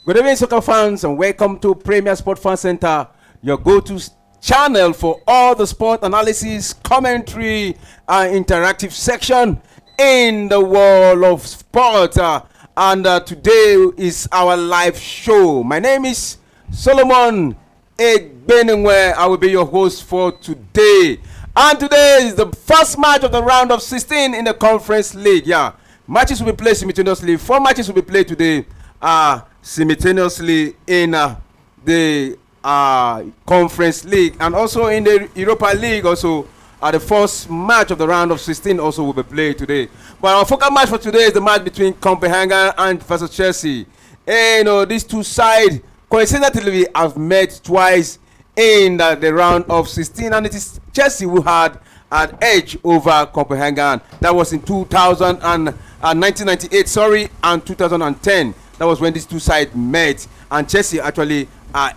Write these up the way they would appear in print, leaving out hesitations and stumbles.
Good evening, soccer fans, and welcome to Premier Sport Fan Center, your go-to channel for all the sport analysis, commentary, and interactive section in the world of sport. Today is our live show. My name is Solomon Egbenengwe. I will be your host for today. And today is the first match of the round of 16 in the Conference League. Yeah, matches will be played simultaneously. 4 matches will be played today. Simultaneously in the Conference League and also in the Europa League. Also, the first match of the round of 16 also will be played today. But our focal match for today is the match between Copenhagen and versus Chelsea. And these two sides coincidentally have met twice in the round of 16, and it is Chelsea who had an edge over Copenhagen. That was in 1998, and 2010. That was when these two sides met, and Chelsea actually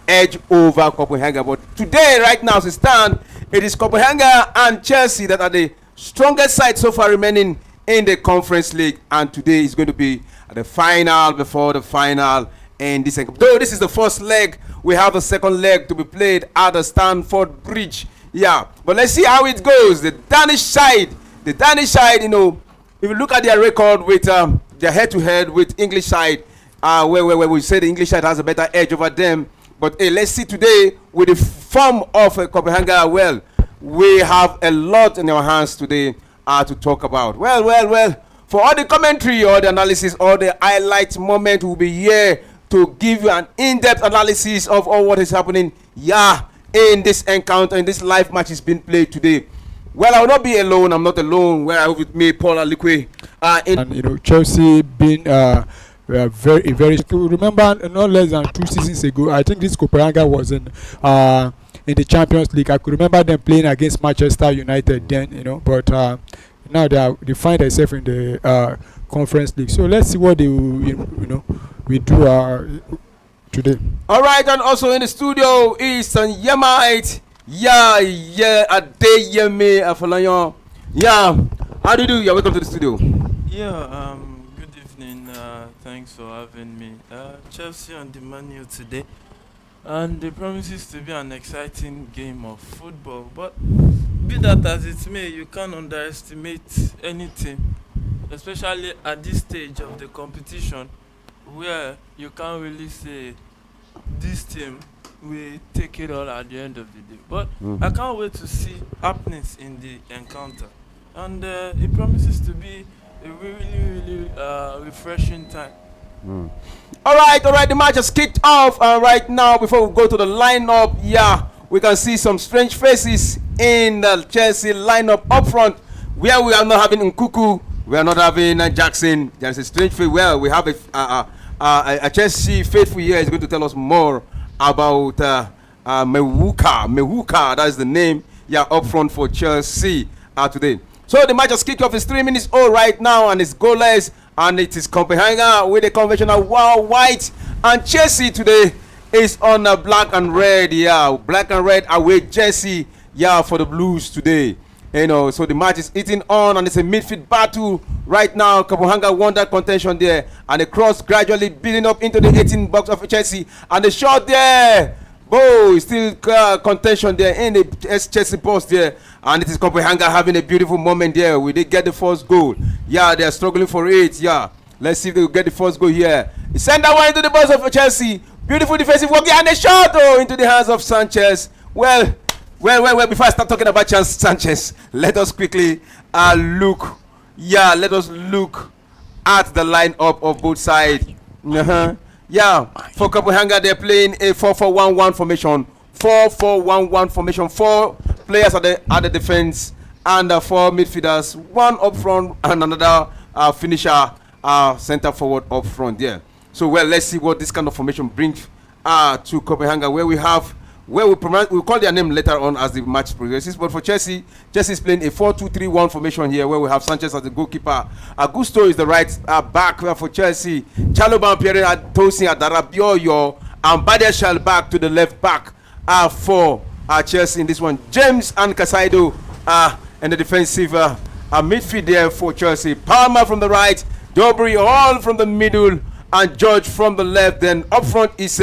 edged over Copenhagen. But today, right now, as it stands, it is Copenhagen and Chelsea that are the strongest side so far remaining in the Conference League. And today is going to be the final before the final. And though this is the first leg, we have the second leg to be played at the Stamford Bridge. Yeah, but let's see how it goes. The Danish side, if you look at their record with their head-to-head with English side, where we say the English side has a better edge over them. But hey, let's see today with the form of Copenhagen. Well, we have a lot in our hands today to talk about. Well, for all the commentary, all the analysis, all the highlight moment, we'll be here to give you an in-depth analysis of all what is happening in this encounter, in this live match is being played today. Well, I will not be alone. I'm not alone. Where I have with me, Paul Alikwe. And Chelsea being very. Remember, no less than 2 seasons ago, I think this Copenhagen was in the Champions League. I could remember them playing against Manchester United then, but now they find themselves in the Conference League. So let's see what they we do today. All right, and also in the studio is Yemite. Adeyemi Afolayan. How do you do? Welcome to the studio. Good evening. Thanks for having me. Chelsea on the menu today, and it promises to be an exciting game of football. But be that as it may, you can't underestimate any team, especially at this stage of the competition, where you can't really say this team will take it all at the end of the day. But I can't wait to see happenings in the encounter, and it promises to be a really refreshing time. All right. The match has kicked off right now. Before we go to the lineup, we can see some strange faces in the Chelsea lineup up front, where we are not having Nkunku, we are not having Jackson. There's a strange face. Well, we have a Chelsea faithful here is going to tell us more about Mewuka. That is the name. Up front for Chelsea today. So the match has kicked off. It's 3 minutes old right now, and it's goalless. And it is Copenhagen with a conventional white. And Chelsea today is on black and red. Black and red away Chelsea. For the Blues today. So the match is eating on, and it's a midfield battle right now. Copenhagen won that contention there, and the cross gradually building up into the 18 box of Chelsea, and the shot there. Still contention there in the Chelsea box there, and it is Copenhagen having a beautiful moment there. We did get the first goal. They are struggling for it. Let's see if they will get the first goal here. He sent that one into the box of Chelsea. Beautiful defensive work, and the shot into the hands of Sanchez. Well, before I start talking about Sanchez, let us quickly look. Let us look at the lineup of both sides. For Copenhagen, they're playing a 4-4-1-1 formation. 4-4-1-1 formation. 4 players at the defense, and 4 midfielders. 1 up front and another finisher, center forward up front there. So, let's see what this kind of formation brings to Copenhagen, where we'll call their name later on as the match progresses. But for Chelsea is playing a 4-2-3-1 formation here, where we have Sanchez as the goalkeeper. Augusto is the right back for Chelsea. Chaloban Pierre Tosin Adarabioyo, and Badiashile back to the left back for Chelsea in this one. James and Casado and the defensive midfield there for Chelsea. Palmer from the right, Dobry all from the middle, and George from the left. Then up front is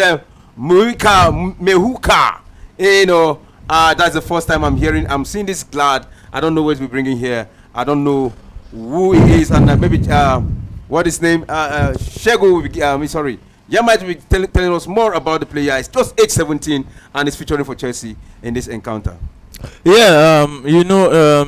Mehuka. That's the first time I'm seeing this lad. I don't know what we're bringing here. I don't know who he is, and maybe what his name? Shego. Sorry. You might be telling us more about the player. It's just age 17 and is featuring for Chelsea in this encounter. Yeah,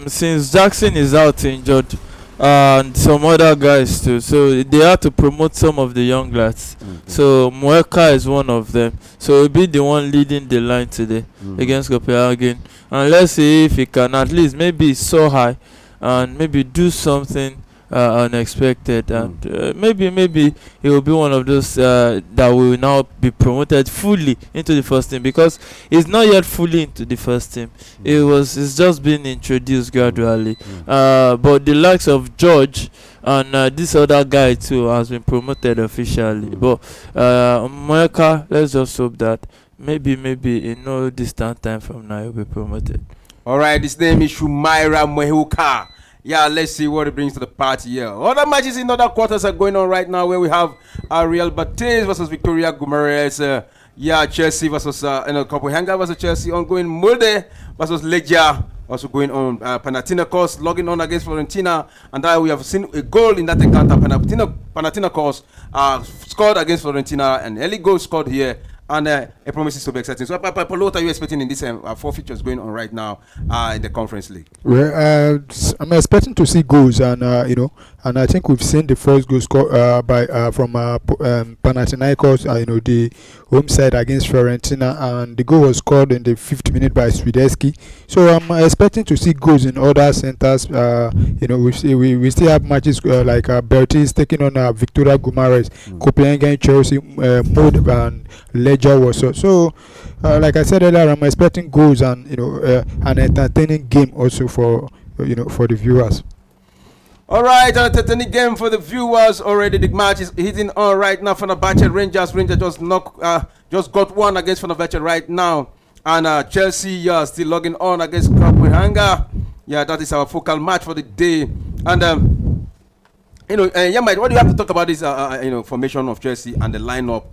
since Jackson is out injured, and some other guys too, so they have to promote some of the young lads. So Mueka is one of them. So he'll be the one leading the line today against Copenhagen. And let's see if he can at least maybe so high and maybe do something unexpected, and maybe he will be one of those that will now be promoted fully into the first team, because he's not yet fully into the first team. It's just been introduced gradually, but the likes of George and this other guy too has been promoted officially. But Moeka, let's just hope that maybe in no distant time from now he'll be promoted. All right, his name is Shumaira Mehuka. Yeah, let's see what it brings to the party here. Other matches in other quarters are going on right now, where we have Real Betis versus Victoria Guimaraes. Chelsea versus Copenhagen versus Chelsea ongoing. Molde versus Legia also going on. Panathinaikos logging on against Fiorentina, and we have seen a goal in that encounter. Panathinaikos scored against Fiorentina, and early goal scored here. And it promises to be exciting. So, Paulo, what are you expecting in these 4 features going on right now in the Conference League? Well, I'm expecting to see goals, and and I think we've seen the first goal scored from Panathinaikos, the home side against Fiorentina, and the goal was scored in the 5th minute by Swiderski. So I'm expecting to see goals in other centers. We still have matches like Betis taking on Victoria Guimaraes, Copenhagen, Chelsea, Molde, and Legia was so. Like I said earlier, I'm expecting goals and an entertaining game also for the viewers. All right, an entertaining game for the viewers. Already the match is hitting on right now. Fenerbahce Rangers just got one against Fenerbahce right now, and Chelsea still logging on against Copenhagen. Yeah, that is our focal match for the day. And Mike, what do you have to talk about this formation of Chelsea and the lineup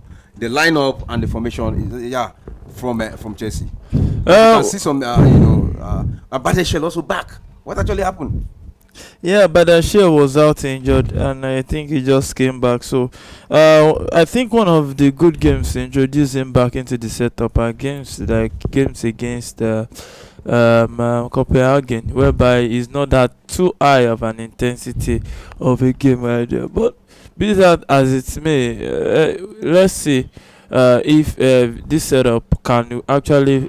and the formation? From Chelsea. I see some Badeshel also back. What actually happened? Yeah, Badashir was out injured, and I think he just came back. So I think one of the good games to introduce him back into the setup are games against Copenhagen, whereby it's not that too high of an intensity of a game right there. But be that as it may, let's see if this setup can actually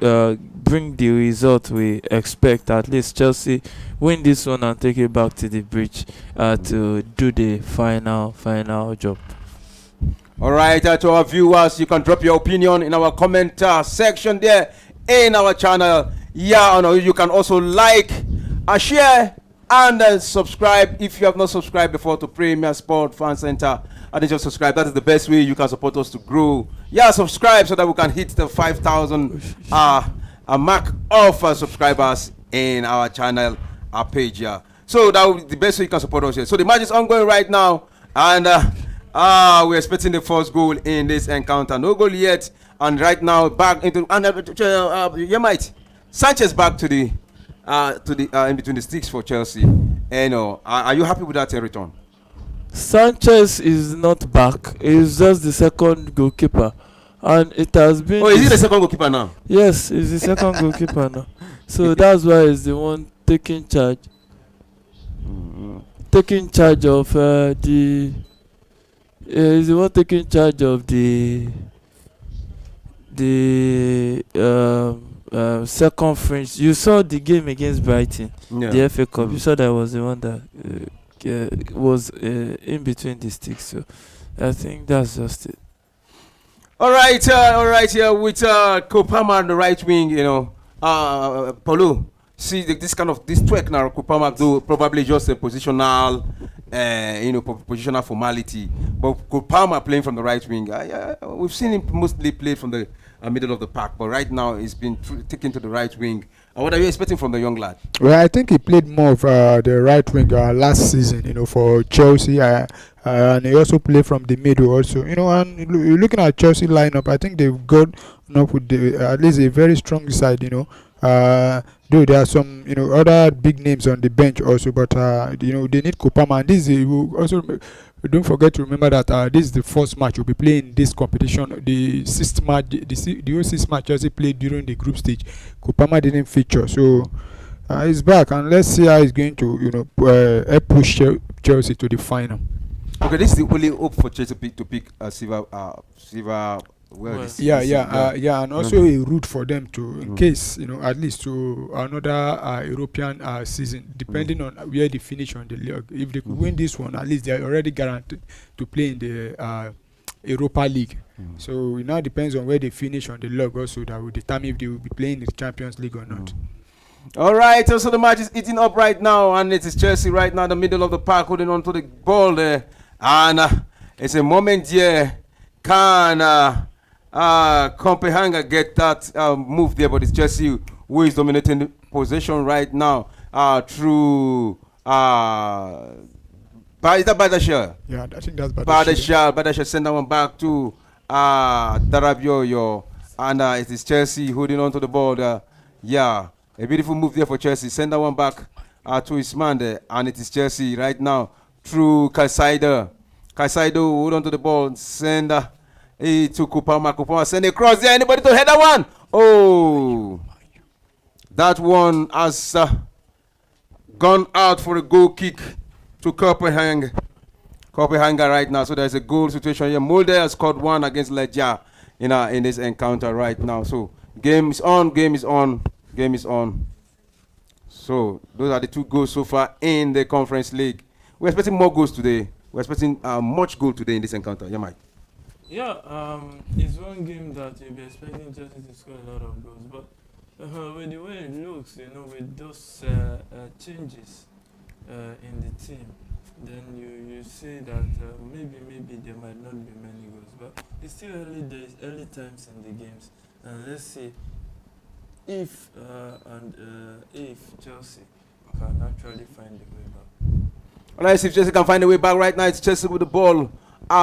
bring the result we expect. At least Chelsea win this one and take it back to the bridge to do the final job. All right, to our viewers, you can drop your opinion in our comment section there in our channel. You can also like, share, and subscribe if you have not subscribed before to Premier Sport Fan Center. And then just subscribe. That is the best way you can support us to grow. Subscribe so that we can hit the 5,000 mark of subscribers in our channel, our page. So that will be the best way you can support us here. So the match is ongoing right now, and we're expecting the first goal in this encounter. No goal yet, and right now back into Sanchez back to the in between the sticks for Chelsea. Are you happy with that return? Sanchez is not back. He's just the second goalkeeper, and it has been. Oh, is he the second goalkeeper now? Yes, he's the second goalkeeper now. So that's why he's the one taking charge. Taking charge of the. He's the one taking charge of the second French. You saw the game against Brighton, the FA Cup. You saw that was the one that was in between the sticks. So I think that's just it. All right, here with Kopama on the right wing, Paulo. See this twerk now, Kopama do probably just a positional, positional formality. But Kopama playing from the right wing, we've seen him mostly play from the middle of the park. But right now he's been taken to the right wing What are you expecting from the young lad? Well, I think he played more of the right wing last season, for Chelsea. And he also played from the middle also, and looking at Chelsea lineup, I think they've got up with at least a very strong side. Though there are some other big names on the bench also, but they need Kopama, and this is also. Don't forget to remember that this is the first match we'll be playing this competition. The sixth match, the whole sixth match Chelsea played during the group stage. Kopama didn't feature, so he's back, and let's see how he's going to help push Chelsea to the final. Okay, this is the only hope for Chelsea to pick Silva. Yeah, and also a route for them to, in case at least to another European season, depending on where they finish on the league. If they could win this one, at least they are already guaranteed to play in the Europa League. So it now depends on where they finish on the league, also that will determine if they will be playing the Champions League or not. All right, so the match is eating up right now, and it is Chelsea right now in the middle of the park holding on to the ball there, and it's a moment here. Can Copenhagen get that move there? But it's Chelsea who is dominating the possession right now through is that Badashar? Yeah, I think that's Badashar. Badashar send that one back to Darabioyo, and it is Chelsea holding on to the ball there. Yeah, a beautiful move there for Chelsea. Send that one back to his man there, and it is Chelsea right now through Caicedo. Caicedo hold on to the ball, send to Kupama, send it across there. Anybody to head that one? Oh, that one has gone out for a goal kick to Copenhagen. Copenhagen right now. So there's a goal situation here. Mulder has scored one against Legia in this encounter right now. So game is on. So those are the two goals so far in the Conference League. We're expecting more goals today. We're expecting much goal today in this encounter. Yeah, Mike. Yeah, it's one game that you'll be expecting Chelsea to score a lot of goals, but with the way it looks, with those changes in the team, then you see that maybe there might not be many goals, but it's still early days, early times in the games, and let's see if Chelsea can actually find the way back. All right, see if Chelsea can find a way back right now. It's Chelsea with the ball.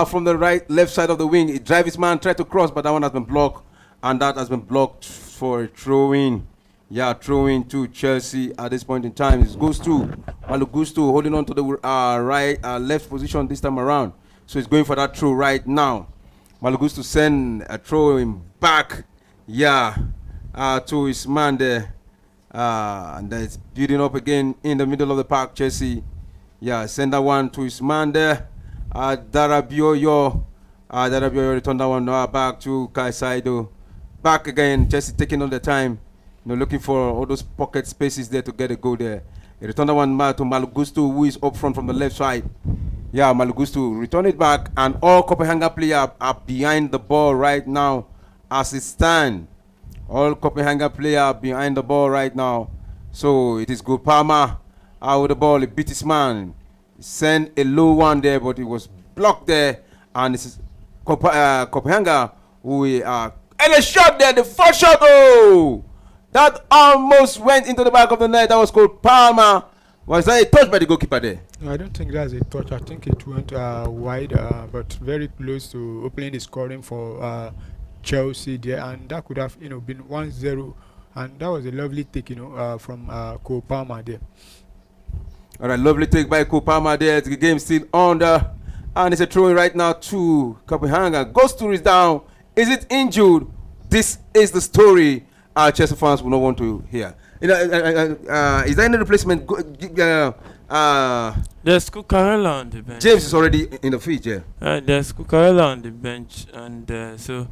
From the left side of the wing, he drives his man, tried to cross, but that one has been blocked, and that has been blocked for a throw-in. Yeah, throw-in to Chelsea at this point in time. It goes to Malugusto holding on to the left position this time around. So he's going for that throw right now. Malugusto send a throw him back. Yeah, to his man there. And then it's building up again in the middle of the park, Chelsea. Yeah, send that one to his man there. Darabioyo returned that one back to Caicedo. Back again, Chelsea taking all the time, looking for all those pocket spaces there to get a goal there. He returned that one back to Malugusto, who is up front from the left side. Yeah, Malugusto return it back, and all Copenhagen players are behind the ball right now as it stands. All Copenhagen players are behind the ball right now. So it is good. Palmer with the ball, he beat his man. Sent a low one there, but it was blocked there, and this is Copenhagen who and a shot there, the first shot, that almost went into the back of the net. That was called Palmer. Was that a touch by the goalkeeper there? No, I don't think that's a touch. I think it went wide, but very close to opening the scoring for Chelsea there, and that could have been 1-0, and that was a lovely take from Cole Palmer there. All right, lovely take by Kopama there. The game still on there. And it's a throw-in right now to Copenhagen. Ghost is down. Is it injured? This is the story our Chelsea fans will not want to hear. Is there any replacement? There's Cucurella on the bench. James is already in the field, yeah. There's Cucurella on the bench, and so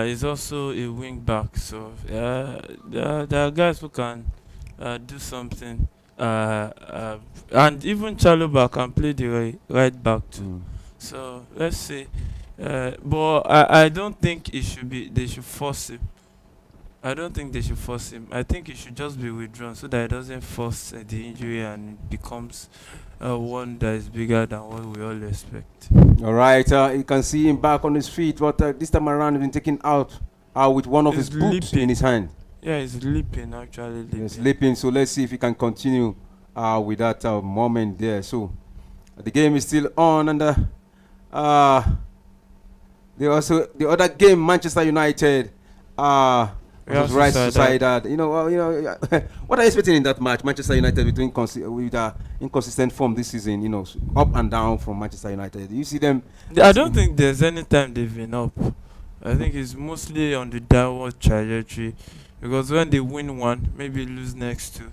he's also a wing back. So there are guys who can do something. And even Chalobah can play the right back too. So let's see. But I don't think they should force him. I don't think they should force him. I think he should just be withdrawn so that it doesn't force the injury and it becomes one that is bigger than what we all expect. All right, you can see him back on his feet, but this time around he's been taken out with one of his boots in his hand. Yeah, he's leaping actually. Leaping. He's leaping. So let's see if he can continue with that moment there. So the game is still on, and the other game, Manchester United. Real Was Right Sociedad. Sociedad. What are you expecting in that match? Manchester United with inconsistent form this season. Up and down from Manchester United. You see them. I don't think there's any time they've been up. I think it's mostly on the downward trajectory because when they win one, maybe lose next two.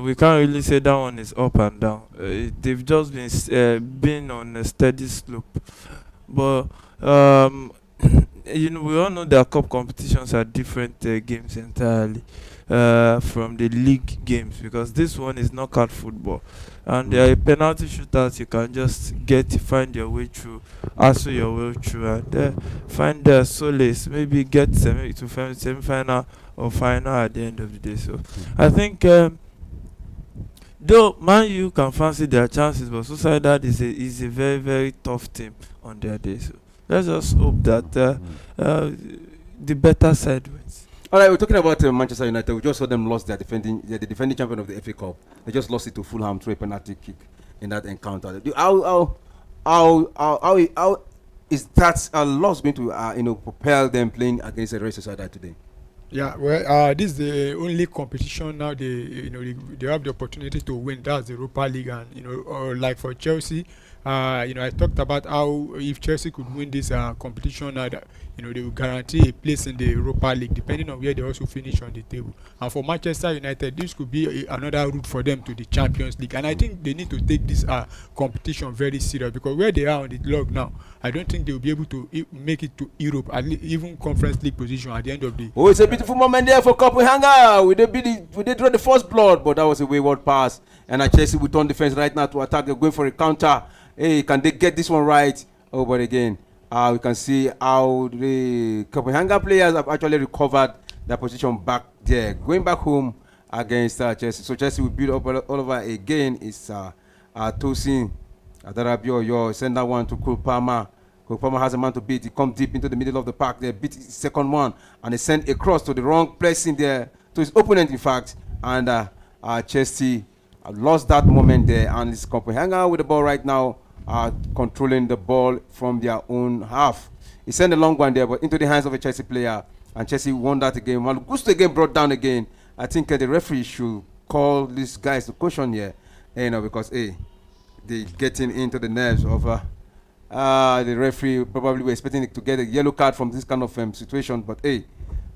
We can't really say that one is up and down. They've just been on a steady slope. But we all know that cup competitions are different games entirely from the league games because this one is knockout football, and there are penalty shootouts. You can just find your way through, also your way through, and find solace. Maybe get to semi-final or final at the end of the day. So I think. Though Man U can fancy their chances, but Sociedad is a very, very tough team on their day. So let's just hope that the better side wins. All right, we're talking about Manchester United. We just saw them lost they're the defending champion of the FA Cup. They just lost it to Fulham through a penalty kick in that encounter. How is that loss going to propel them playing against the Real Sociedad today? Yeah, well, this is the only competition now they have the opportunity to win. That's the Europa League, and or like for Chelsea, I talked about how if Chelsea could win this competition, that they will guarantee a place in the Europa League, depending on where they also finish on the table. And for Manchester United, this could be another route for them to the Champions League. And I think they need to take this competition very serious because where they are on the log now, I don't think they will be able to make it to Europe, at least even Conference League position at the end of the. Oh, it's a beautiful moment there for Copenhagen. We did draw the first blood, but that was a wayward pass. And Chelsea will turn defense right now to attack. They're going for a counter. Hey, can they get this one right? Oh, but again, we can see how the Copenhagen players have actually recovered their position back there, going back home against Chelsea. So Chelsea will build up all over again. It's Tosin Adarabio. Send that one to Cole Palmer. Cole Palmer has a man to beat. He comes deep into the middle of the park. They beat his second one, and they send a cross to the wrong placing there to his opponent, in fact. And Chelsea lost that moment there, and it's Copenhagen with the ball right now. Controlling the ball from their own half. He sent a long one there, but into the hands of a Chelsea player, and Chelsea won that again. Well, Gusto again brought down again. I think the referee should call these guys to caution here, because they're getting into the nerves of the referee. Probably were expecting to get a yellow card from this kind of situation, but the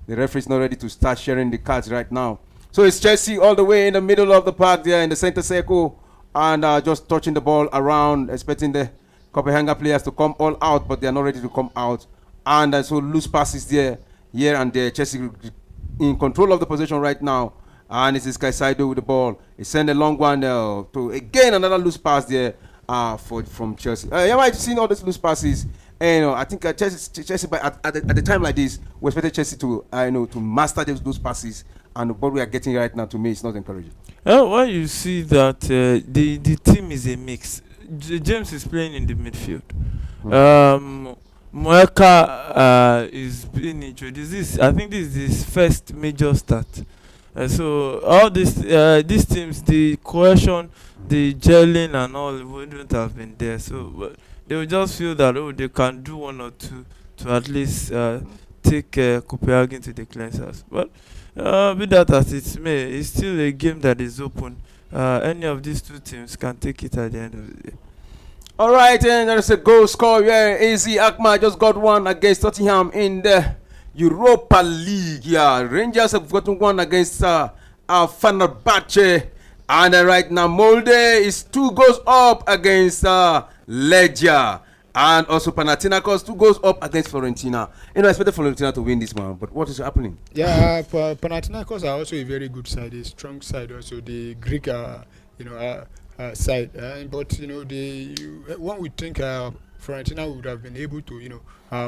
referee is not ready to start sharing the cards right now. So it's Chelsea all the way in the middle of the park there in the center circle. And just touching the ball around, expecting the Copenhagen players to come all out, but they are not ready to come out. And so loose passes there, here and there. Chelsea in control of the possession right now. And it's Caicedo with the ball. He sent a long one to, again, another loose pass there from Chelsea. You might have seen all these loose passes. I think Chelsea at the time like this, we expected Chelsea to master those passes. And what we are getting right now, to me, is not encouraging. Well, you see that the team is a mix. James is playing in the midfield. Mueka is being introduced. I think this is his first major start. So all these teams, the cohesion, the gelling and all wouldn't have been there. So they will just feel that they can do one or two to at least take Copenhagen to the cleansers. But be that as it may, it's still a game that is open. Any of these two teams can take it at the end of the day. All right, and there's a goal score where AZ Akma just got one against Tottenham in the Europa League. Yeah, Rangers have gotten one against Fenerbahce. And right now, Molde is 2 goals up against Legia. And also Panathinaikos 2 goals up against Fiorentina. I expected Fiorentina to win this one, but what is happening? Yeah, Panathinaikos are also a very good side, a strong side also, the Greek, side. But one would think Fiorentina would have been able to,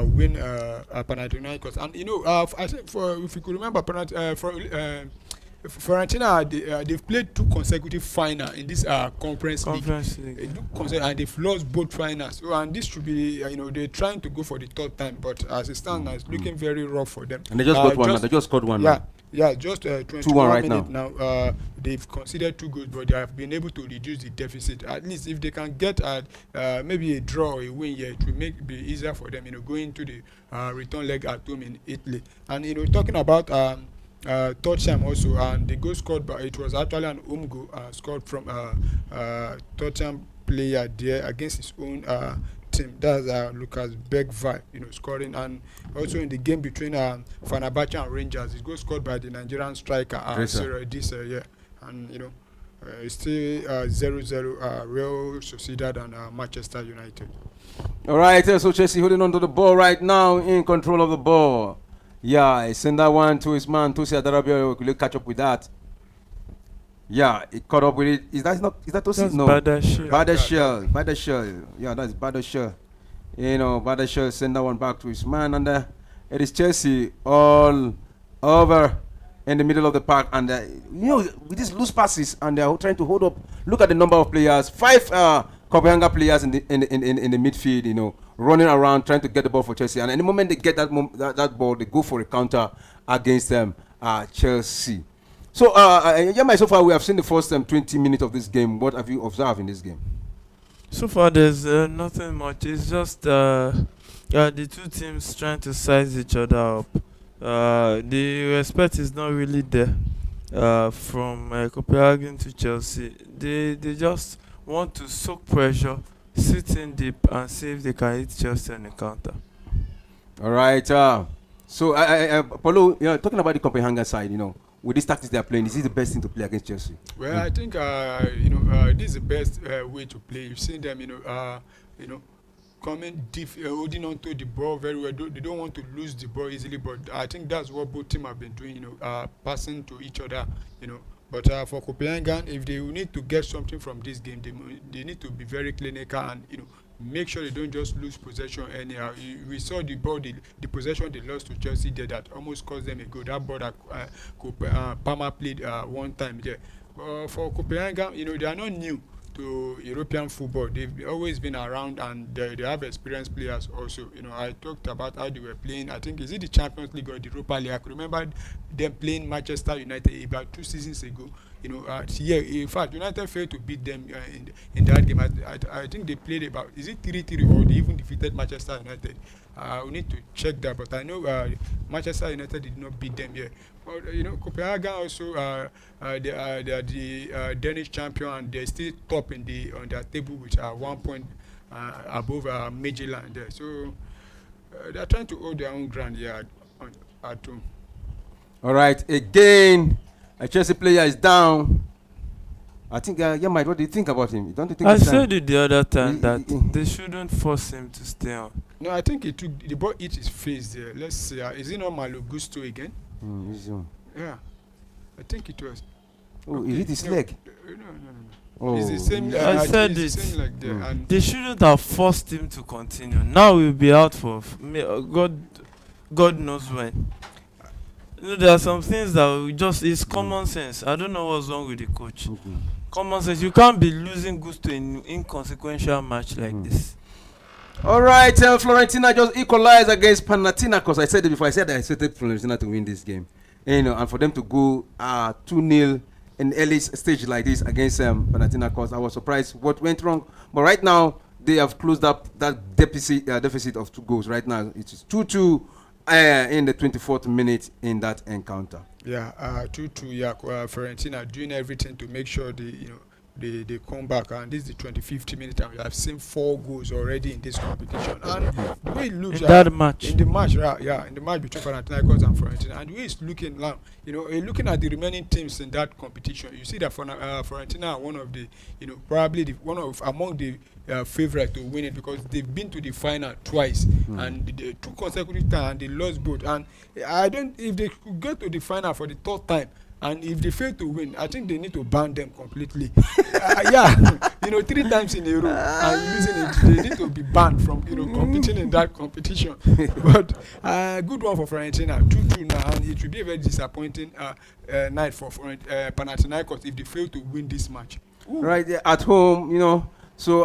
win Panathinaikos. And I think if you could remember, Fiorentina, they've played 2 consecutive finals in this conference league. And they've lost both finals. So, and this should be, they're trying to go for the 3rd time, but as it stands now, it's looking very rough for them. And they just got one. They just scored one. Yeah, Yeah, just 2-1 21 right minutes now. They've conceded 2 goals, but they have been able to reduce the deficit. At least if they can get maybe a draw or a win here, it will be easier for them, going to the return leg at home in Italy. And talking about Tottenham also, and the goal scored by, it was actually an home goal scored from Tottenham player there against his own team. That's Lucas Bergvall, scoring. And also in the game between Fenerbahce and Rangers, it goes scored by the Nigerian striker yeah. And it's still 0-0 Real Sociedad and Manchester United. All right, so Chelsea holding on to the ball right now, in control of the ball. Yeah, he send that one to his man Tosi Adarabioyo. Will catch up with that? Yeah, he caught up with it. Is that Tosi? No. Badashel. Yeah, that's Badashel. Badashel send that one back to his man, and it is Chelsea all over in the middle of the park, and with these loose passes, and they're trying to hold up. Look at the number of players. 5 Copenhagen players in the midfield, running around trying to get the ball for Chelsea. And any moment they get that ball, they go for a counter against them, Chelsea. So, so far we have seen the first 20 minutes of this game. What have you observed in this game? So far, there's nothing much. It's just the two teams trying to size each other up. The respect is not really there from Copenhagen to Chelsea. They just want to soak pressure, sit in deep, and see if they can hit Chelsea on the counter. All right. So, Paulo, talking about the Copenhagen side, with these tactics they are playing, is this the best thing to play against Chelsea? Well, I think this is the best way to play. You've seen them, coming deep, holding on to the ball very well. They don't want to lose the ball easily, but I think that's what both teams have been doing. Passing to each other. But for Copenhagen, if they need to get something from this game, they need to be very clinical and make sure they don't just lose possession anyhow. We saw the ball, the possession they lost to Chelsea there that almost cost them a goal. That ball that Palmer played one time there. For Copenhagen, they are not new to European football. They've always been around, and they have experienced players also. I talked about how they were playing. I think, is it the Champions League or the Europa League? I could remember them playing Manchester United about 2 seasons ago. In fact, United failed to beat them in that game. I think they played about, is it 3-3 or they even defeated Manchester United? We need to check that, but I know Manchester United did not beat them here. But Copenhagen also they are the Danish champion, and they're still top on their table with 1 point above Midtjylland there. So they're trying to hold their own ground here at home. All right, again, a Chelsea player is down. I think, Mike, what do you think about him? Don't you think I said it the other time that they shouldn't force him to stay on. No, I think the ball hit his face there. Let's see. Is it not Malo Gusto again? Yeah, I think it was. Oh, he hit his leg? No. Oh. It's the same. I said it's it. the same like that. And They shouldn't have forced him to continue. Now we'll be out for God knows when. There are some things that it's common sense. I don't know what's wrong with the coach. Common sense. You can't be losing Gusto in inconsequential match like this. All right, Fiorentina just equalized against Panathinaikos. I said it before. I said I expected Fiorentina to win this game, and for them to go 2-0 in early stage like this against Panathinaikos, I was surprised what went wrong. But right now they have closed up that deficit of 2 goals. Right now it is 2-2 in the 24th minute in that encounter. Yeah, 2-2. Yeah, Fiorentina doing everything to make sure they come back, and this is the 25th minute, and we have seen 4 goals already in this competition. And the way it looks in the match between Panathinaikos and Fiorentina, and the way it's looking now, looking at the remaining teams in that competition, you see that Fiorentina are one of the, probably among the favorite to win it, because they've been to the final twice and they 2 consecutive times, and they lost both. And if they could get to the final for the 3rd time, and if they fail to win, I think they need to ban them completely. 3 times in a row and losing it, they need to be banned from competing in that competition. But good one for Fiorentina, 2-2 now, and it will be a very disappointing night for Panathinaikos if they fail to win this match. Ooh. Right there at home, so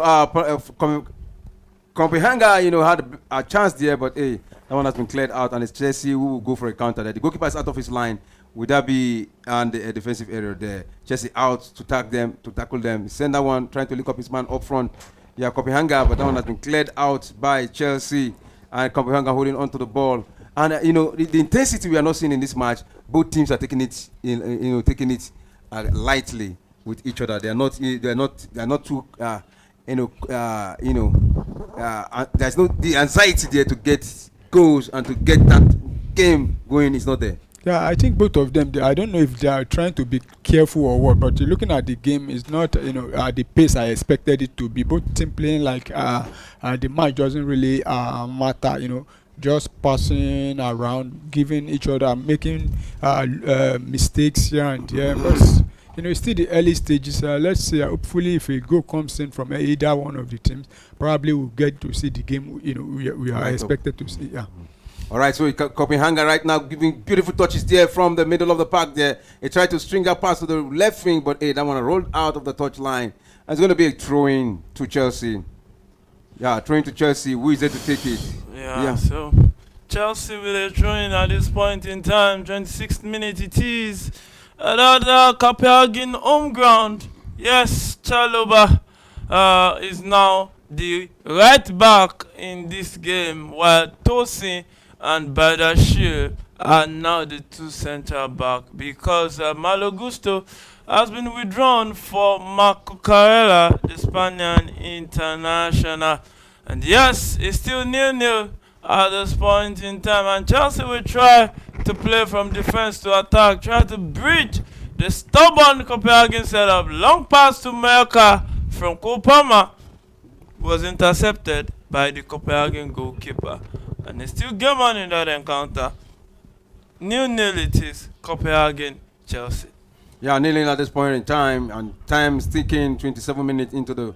Copenhagen, had a chance there, but that one has been cleared out, and it's Chelsea who will go for a counter there. The goalkeeper is out of his line. Would that be on the defensive area there? Chelsea out to tackle them. Send that one, trying to link up his man up front. Yeah, Copenhagen, but that one has been cleared out by Chelsea. And Copenhagen holding on to the ball. And the intensity we are not seeing in this match, both teams are taking it, lightly with each other. They are not too, there's no the anxiety there to get goals and to get that game going is not there. Yeah, I think both of them. I don't know if they are trying to be careful or what, but looking at the game, it's not at the pace I expected it to be. Both team playing like the match doesn't really matter. Just passing around, giving each other, making mistakes here and there. But it's still the early stages. Let's see. Hopefully, if a goal comes in from either one of the teams, probably we'll get to see the game. We are expected to see. Yeah. All right, so Copenhagen right now giving beautiful touches there from the middle of the park there. He tried to string a pass to the left wing, but that one rolled out of the touch line. It's going to be a throw-in to Chelsea. Yeah, throw-in to Chelsea. Who is there to take it? Yeah. So Chelsea with a throw-in at this point in time. 26th minute it is. Another Copenhagen home ground. Yes, Chalobah is now the right back in this game, while Tosin and Badashir are now the two centre back because Malo Gusto has been withdrawn for Marco Carrera, the Spaniard international. And yes, it's still 0-0 at this point in time. And Chelsea will try to play from defense to attack, try to bridge the stubborn Copenhagen setup. Long pass to Merca from Kopama was intercepted by the Copenhagen goalkeeper. And it's still game on in that encounter. 0-0 it is, Copenhagen, Chelsea. Yeah, 0-0 at this point in time, and time ticking 27 minutes into the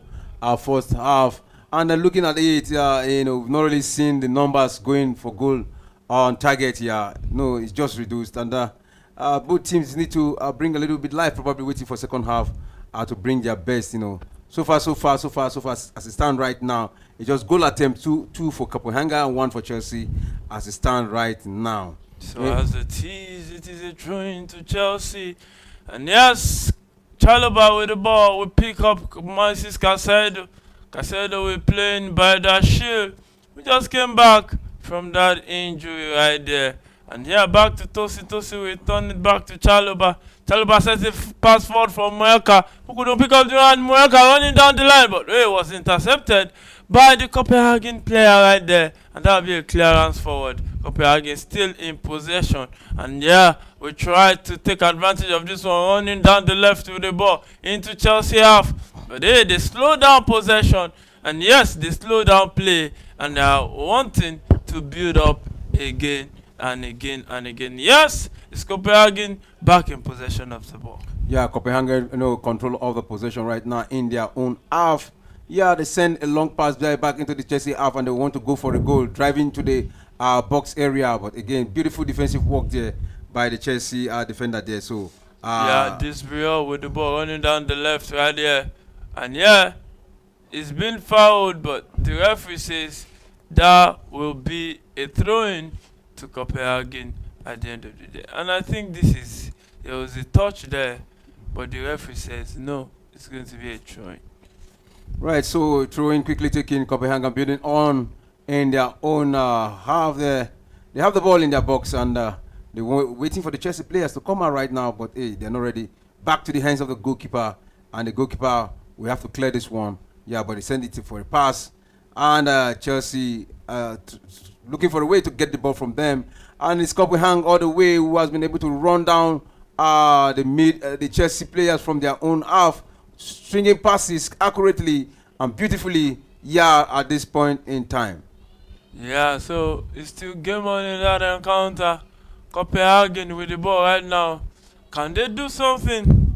first half. And looking at it, we've not really seen the numbers going for goal on target here. No, it's just reduced. And both teams need to bring a little bit life, probably waiting for second half to bring their best, So far, as it stands right now, it's just goal attempt, two for Copenhagen and one for Chelsea as it stands right now. So as a tease, it is a throw-in to Chelsea. And yes, Chalobah with the ball will pick up Moises Caicedo. Caicedo will play in by Dashir. We just came back from that injury right there. And here back to Tosin. Tosin will turn it back to Chalobah. Chalobah sends a pass forward from Mueka, who couldn't pick up the run. Mueka running down the line, but it was intercepted by the Copenhagen player right there. And that will be a clearance forward. Copenhagen still in possession. And yeah, we tried to take advantage of this one, running down the left with the ball into Chelsea half. But they slow down possession. And yes, they slow down play. And they are wanting to build up again and again and again. Yes, it's Copenhagen back in possession of the ball. Yeah, Copenhagen, control of the possession right now in their own half. Yeah, they send a long pass back into the Chelsea half, and they want to go for a goal, driving to the box area. But again, beautiful defensive work there by the Chelsea defender there. So yeah, this Brielle with the ball running down the left right there, and yeah, it's been fouled, but the referee says that will be a throw-in to Copenhagen at the end of the day. And I think there was a touch there, but the referee says no, it's going to be a throw-in. Right, so throwing quickly taking Copenhagen building on in their own half there. They have the ball in their box, and they're waiting for the Chelsea players to come out right now, but they're not ready. Back to the hands of the goalkeeper, and the goalkeeper will have to clear this one. Yeah, but he sent it for a pass, and Chelsea looking for a way to get the ball from them. And it's Copenhagen all the way who has been able to run down the Chelsea players from their own half, stringing passes accurately and beautifully, at this point in time. Yeah, so it's still game on in that encounter. Copenhagen with the ball right now. Can they do something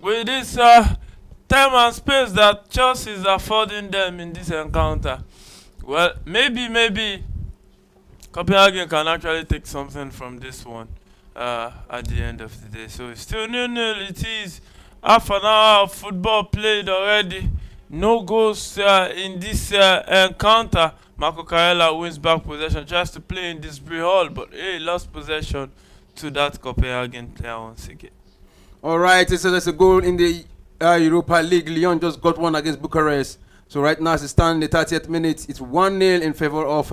with this time and space that Chelsea is affording them in this encounter? Well, maybe Copenhagen can actually take something from this one at the end of the day. So it's still 0-0. It is half an hour of football played already. No goals in this encounter. Marco Carrera wins back possession, tries to play in this Hall, but lost possession to that Copenhagen player once again. All right, so there's a goal in the Europa League. Lyon just got one against Bucharest. So right now, as it stands in the 30th minute, it's 1-0 in favor of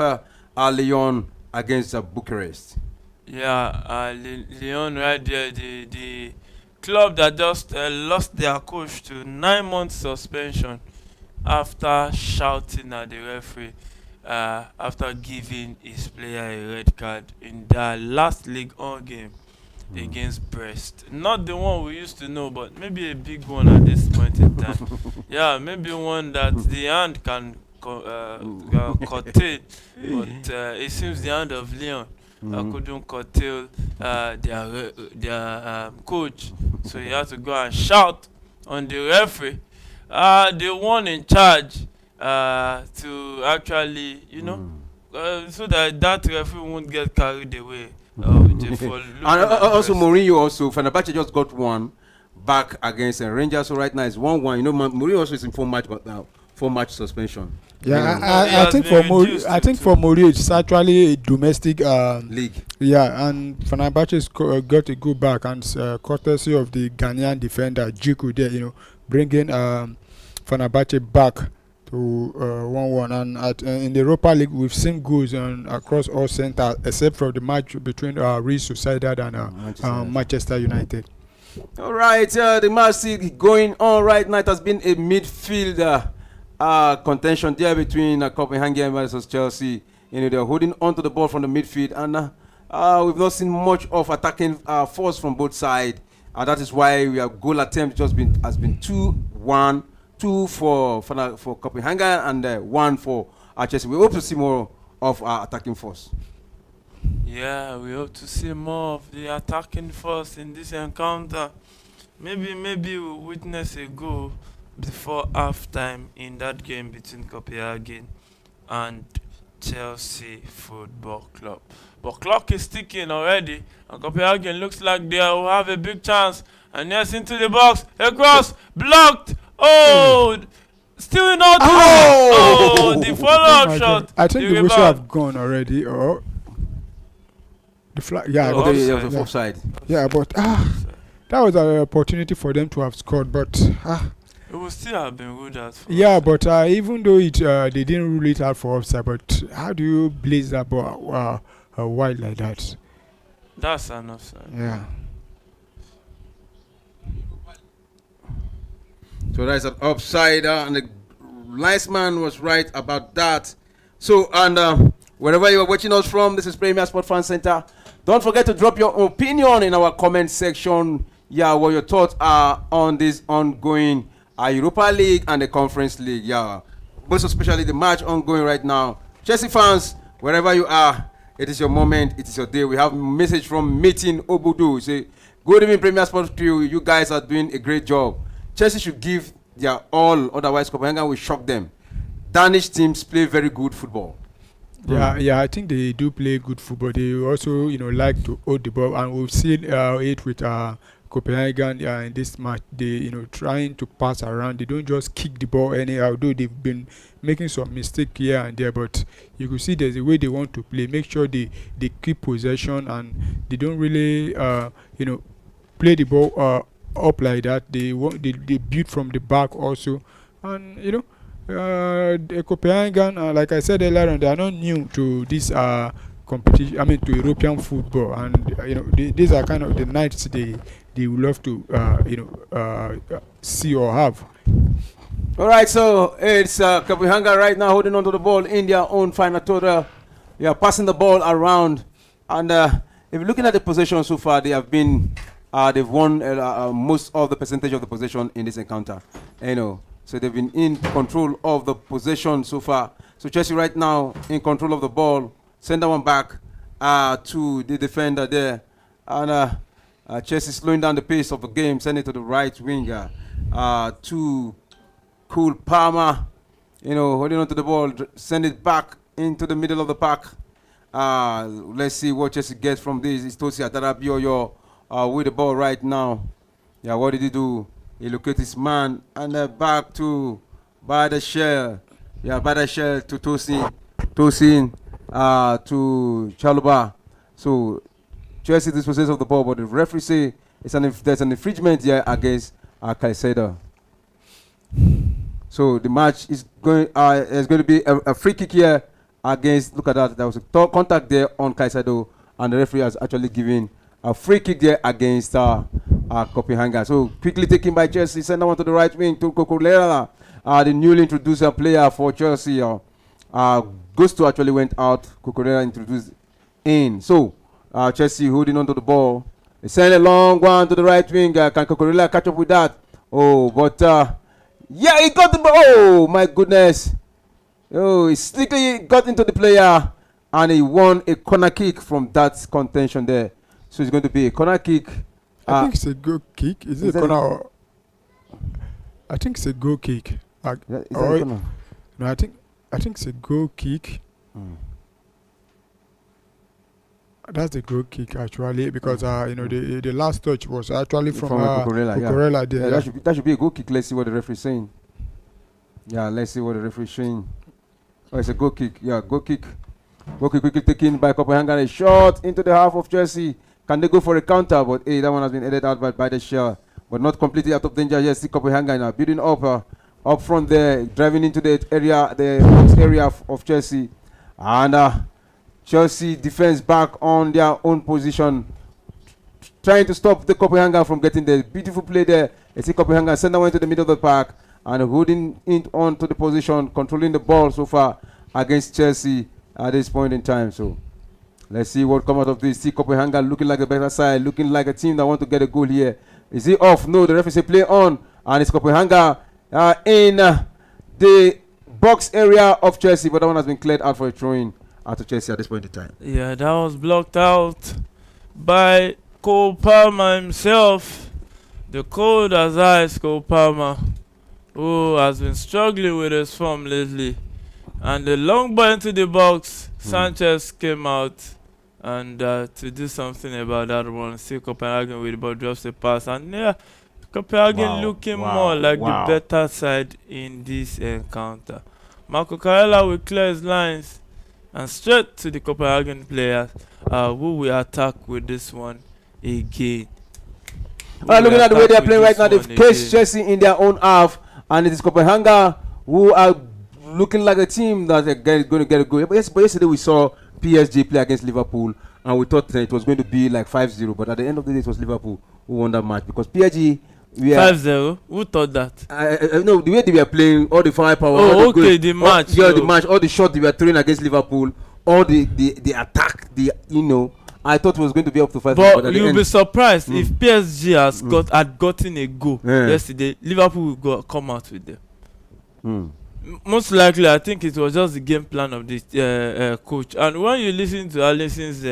Lyon against Bucharest. Yeah, Lyon right there, the club that just lost their coach to 9 months suspension after shouting at the referee after giving his player a red card in their last League On game against Brest. Not the one we used to know, but maybe a big one at this point in time. Yeah, maybe one that the hand can curtail, but it seems the hand of Leon couldn't curtail their coach, so he had to go and shout on the referee, the one in charge, to actually, so that referee won't get carried away. And also Mourinho also, Fenerbahce just got one back against Rangers, so right now it's 1-1. Mourinho also is in 4-match suspension. Yeah, I think for Mourinho it's actually a domestic league. Yeah, and Fenerbahce's got to go back, and courtesy of the Ghanaian defender Jiku there, bringing Fenerbahce back to 1-1. And in the Europa League, we've seen goals across all centres except for the match between Real Sociedad and Manchester United. All right, the match going on right now. It has been a midfield contention there between Copenhagen versus Chelsea. They're holding on to the ball from the midfield, and we've not seen much of attacking force from both sides. That is why we have goal attempt has been 2-1. 2 for Copenhagen and 1 for Chelsea. We hope to see more of our attacking force. Yeah, we hope to see more of the attacking force in this encounter. Maybe we'll witness a goal before halftime in that game between Copenhagen and Chelsea Football Club. But clock is ticking already, and Copenhagen looks like they will have a big chance. And yes, into the box, across, blocked. Oh, still not. The follow-up shot. I think the whistle have gone already. Or the flag. Yeah, offside. Yeah, but that was an opportunity for them to have scored, but it would still have been ruled out. Yeah, offside. But even though they didn't rule it out for offside, but how do you blaze that ball wide like that? That's an offside. Yeah. So that's an upside, and the linesman was right about that. So, and wherever you are watching us from, this is Premier Sport Fan Center. Don't forget to drop your opinion in our comment section. Yeah, what your thoughts are on this ongoing Europa League and the Conference League. Yeah, most especially the match ongoing right now. Chelsea fans, wherever you are, it is your moment, it is your day. We have a message from Meeting Obudu. Say, good evening, Premier Sport crew. You guys are doing a great job. Chelsea should give their all, otherwise Copenhagen will shock them. Danish teams play very good football. Yeah, I think they do play good football. They also, like to hold the ball, and we've seen it with Copenhagen in this match. They, trying to pass around. They don't just kick the ball anyhow. Though they've been making some mistake here and there, but you can see there's a way they want to play. Make sure they keep possession, and they don't really, play the ball up like that. They build from the back also, and the Copenhagen, like I said earlier on, they are not new to this competition. I mean, to European football, and these are kind of the nights they would love to see or have. All right, so it's Copenhagen right now holding on to the ball in their own final total. They are passing the ball around, and if you're looking at the possession so far, they have been. They've won most of the percentage of the possession in this encounter. So they've been in control of the possession so far. So Chelsea right now in control of the ball. Send that one back to the defender there. And Chelsea slowing down the pace of the game. Send it to the right winger to Cole Palmer. Holding on to the ball. Send it back into the middle of the pack. Let's see what Chelsea gets from this. It's Tosi Adarabioyo. With the ball right now. Yeah, what did he do? He located his man and back to Badashel. Yeah, Badashel to Tosin to Chaluba. So Chelsea dispossessed of the ball, but the referee say there's an infringement here against Caicedo. So the match is going. There's going to be a free kick here against. Look at that. There was a contact there on Caicedo, and the referee has actually given a free kick there against Copenhagen. So quickly taken by Chelsea. Send that one to the right wing to Cucurella, the newly introduced player for Chelsea. Gusto actually went out. Cucurella introduced in. So Chelsea holding onto the ball. They send a long one to the right wing. Can Cucurella catch up with that? Oh, but yeah, he got the ball. Oh my goodness! Oh, he sneakily got into the player, and he won a corner kick from that contention there. So it's going to be a corner kick. I think it's a goal kick. Is it a corner? Or I think it's a goal kick. Is that a corner? No, I think it's a goal kick. That's the goal kick actually, because the last touch was actually from Cucurella. Yeah, that should be a goal kick. Let's see what the referee is saying. Yeah, let's see what the referee is saying. Oh, it's a goal kick. Yeah, goal kick. Goal kick quickly taken by Copenhagen. A shot into the half of Chelsea. Can they go for a counter? But that one has been headed out by the shell, but not completely out of danger. Yes, see Copenhagen now building up front there, driving into the box area of Chelsea, and Chelsea defense back on their own position, trying to stop the Copenhagen from getting the beautiful play there. You see Copenhagen send that one to the middle of the park and holding it on to the position, controlling the ball so far against Chelsea at this point in time. So let's see what comes out of this. See Copenhagen looking like a better side, looking like a team that want to get a goal here. Is he off? No, the referee say play on, and it's Copenhagen in the box area of Chelsea, but that one has been cleared out for a throw-in out of Chelsea at this point in time. Yeah, that was blocked out by Cole Palmer himself. The cold as ice Cole Palmer, who has been struggling with his form lately. And the long ball into the box, Sanchez came out and to do something about that one. See Copenhagen with the ball, drops the pass, and yeah, Copenhagen looking more like the better side in this encounter. Marco Carella will clear his lines and straight to the Copenhagen players, who will attack with this one again. Looking at the way they are playing right now, they've cased Chelsea in their own half, and it is Copenhagen who are looking like a team that are going to get a goal. But yesterday we saw PSG play against Liverpool, and we thought it was going to be like 5-0, but at the end of the day it was Liverpool who won that match, because PSG... 5-0? Who thought that? No, the way they were playing, all the firepower. Oh, okay, the match. The match, all the shots they were throwing against Liverpool, all the attack, I thought it was going to be up to 5. But you'll be surprised if PSG had gotten a goal yesterday, Liverpool will come out with them. Most likely, I think it was just the game plan of the coach. And when you listen to Alisson's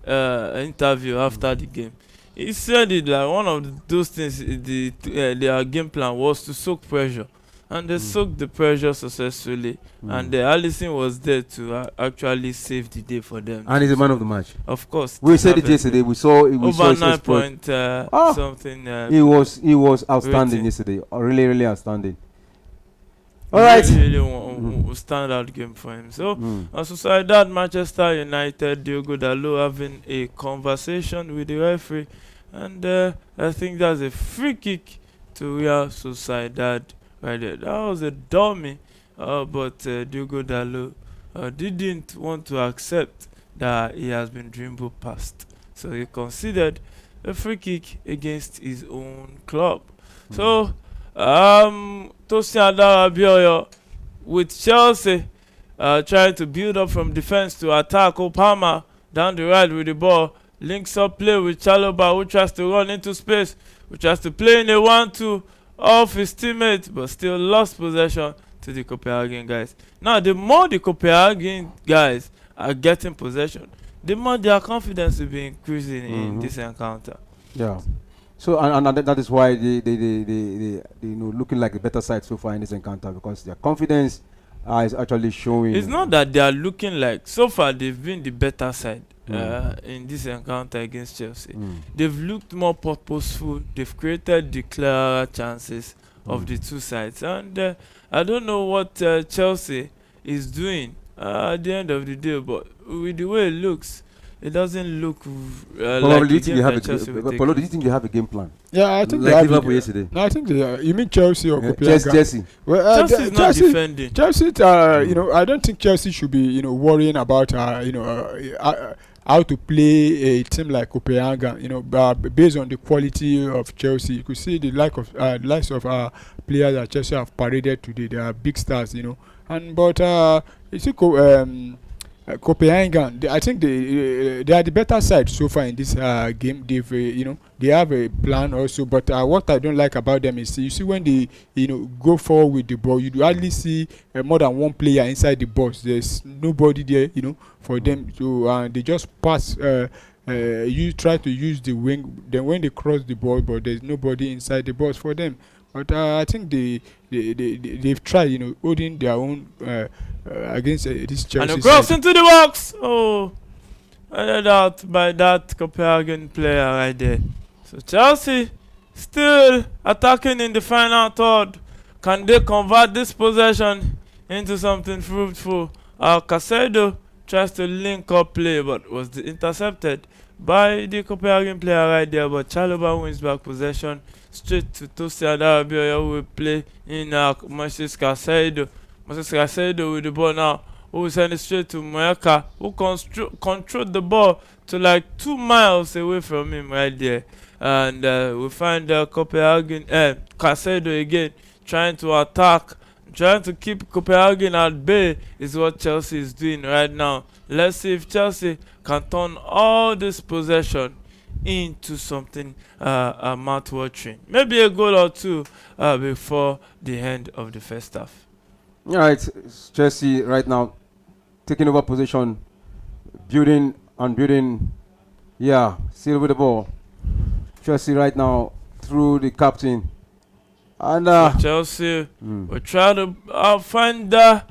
interview after the game, he said it like one of those things. Their game plan was to soak pressure, and they soaked the pressure successfully. And Alisson was there to actually save the day for them. And he's the man of the match. Of course. We said it yesterday. We saw over 9 point something. He was outstanding yesterday. Really, really outstanding. All right. Really standout game for him. So, on Sociedad, Manchester United, Diogo Dalot having a conversation with the referee, and I think that's a free kick to Real Sociedad right there. That was a dummy, but Diogo Dalot didn't want to accept that he has been dribbled past, so he considered a free kick against his own club. So, Tosin Adarabioyo with Chelsea trying to build up from defense to attack. Palmer down the right with the ball, links up play with Chalobah, who tries to run into space, who tries to play in a 1-2 off his teammate, but still lost possession to the Copenhagen guys. Now, the more the Copenhagen guys are getting possession, the more their confidence will be increasing in this encounter. Yeah. So and that is why they looking like a better side so far in this encounter, because their confidence is actually showing. It's not that they are looking like, so far they've been the better side in this encounter against Chelsea. They've looked more purposeful. They've created the clearer chances of the two sides, and I don't know what Chelsea is doing at the end of the day, but with the way it looks, it doesn't look Probably, like do you a think game they have that Chelsea will take. Paulo, do you think they have a game plan? Yeah, I think they Like have Liverpool it. yesterday. No, I think they. You mean Chelsea or Copenhagen? Chelsea. Well, Chelsea is not defending. Chelsea, you know, I don't think Chelsea should be, you know, worrying about, how to play a team like Copenhagen. You know, based on the quality of Chelsea, you could see the likes of players that Chelsea have paraded today. They are big stars, you know, you see, Copenhagen, I think they are the better side so far in this game. They've they have a plan also, but what I don't like about them is you see when they go forward with the ball, you hardly see more than one player inside the box. There's nobody there, for them to they just pass. You try to use the wing, then when they cross the ball, but there's nobody inside the box for them. But I think they've tried, holding their own against this Chelsea. And a cross into the box. Oh, headed out by that Copenhagen player right there. So Chelsea still attacking in the final third. Can they convert this possession into something fruitful? Casado tries to link up play, but was intercepted by the Copenhagen player right there. But Chalobah wins back possession straight to Tosi Adarabioyo, who will play in Moses Casado. Moses Casado with the ball now, who will send it straight to Moyaka, who controlled the ball to like 2 miles away from him right there. And we find Copenhagen, Casado again, trying to attack, trying to keep Copenhagen at bay is what Chelsea is doing right now. Let's see if Chelsea can turn all this possession into something mouth-watering. Maybe a goal or two before the end of the first half. All right, Chelsea right now taking over position, building and building. Yeah, still with the ball. Chelsea right now through the captain. And Chelsea will try to find try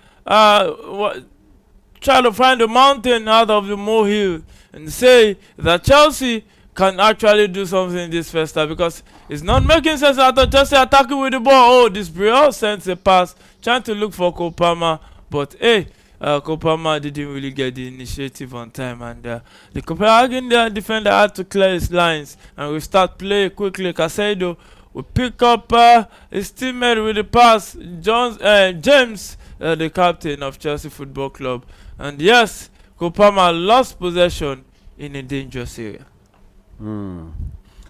to find the mountain out of the molehill and say that Chelsea can actually do something in this first half, because it's not making sense after Chelsea attacking with the ball. Oh, this Brielle sends a pass, trying to look for Kopama, but Kopama didn't really get the initiative on time, and the Copenhagen defender had to clear his lines, and we start play quickly. Casado will pick up his teammate with the pass, James, the captain of Chelsea Football Club, and yes, Kopama lost possession in a dangerous area.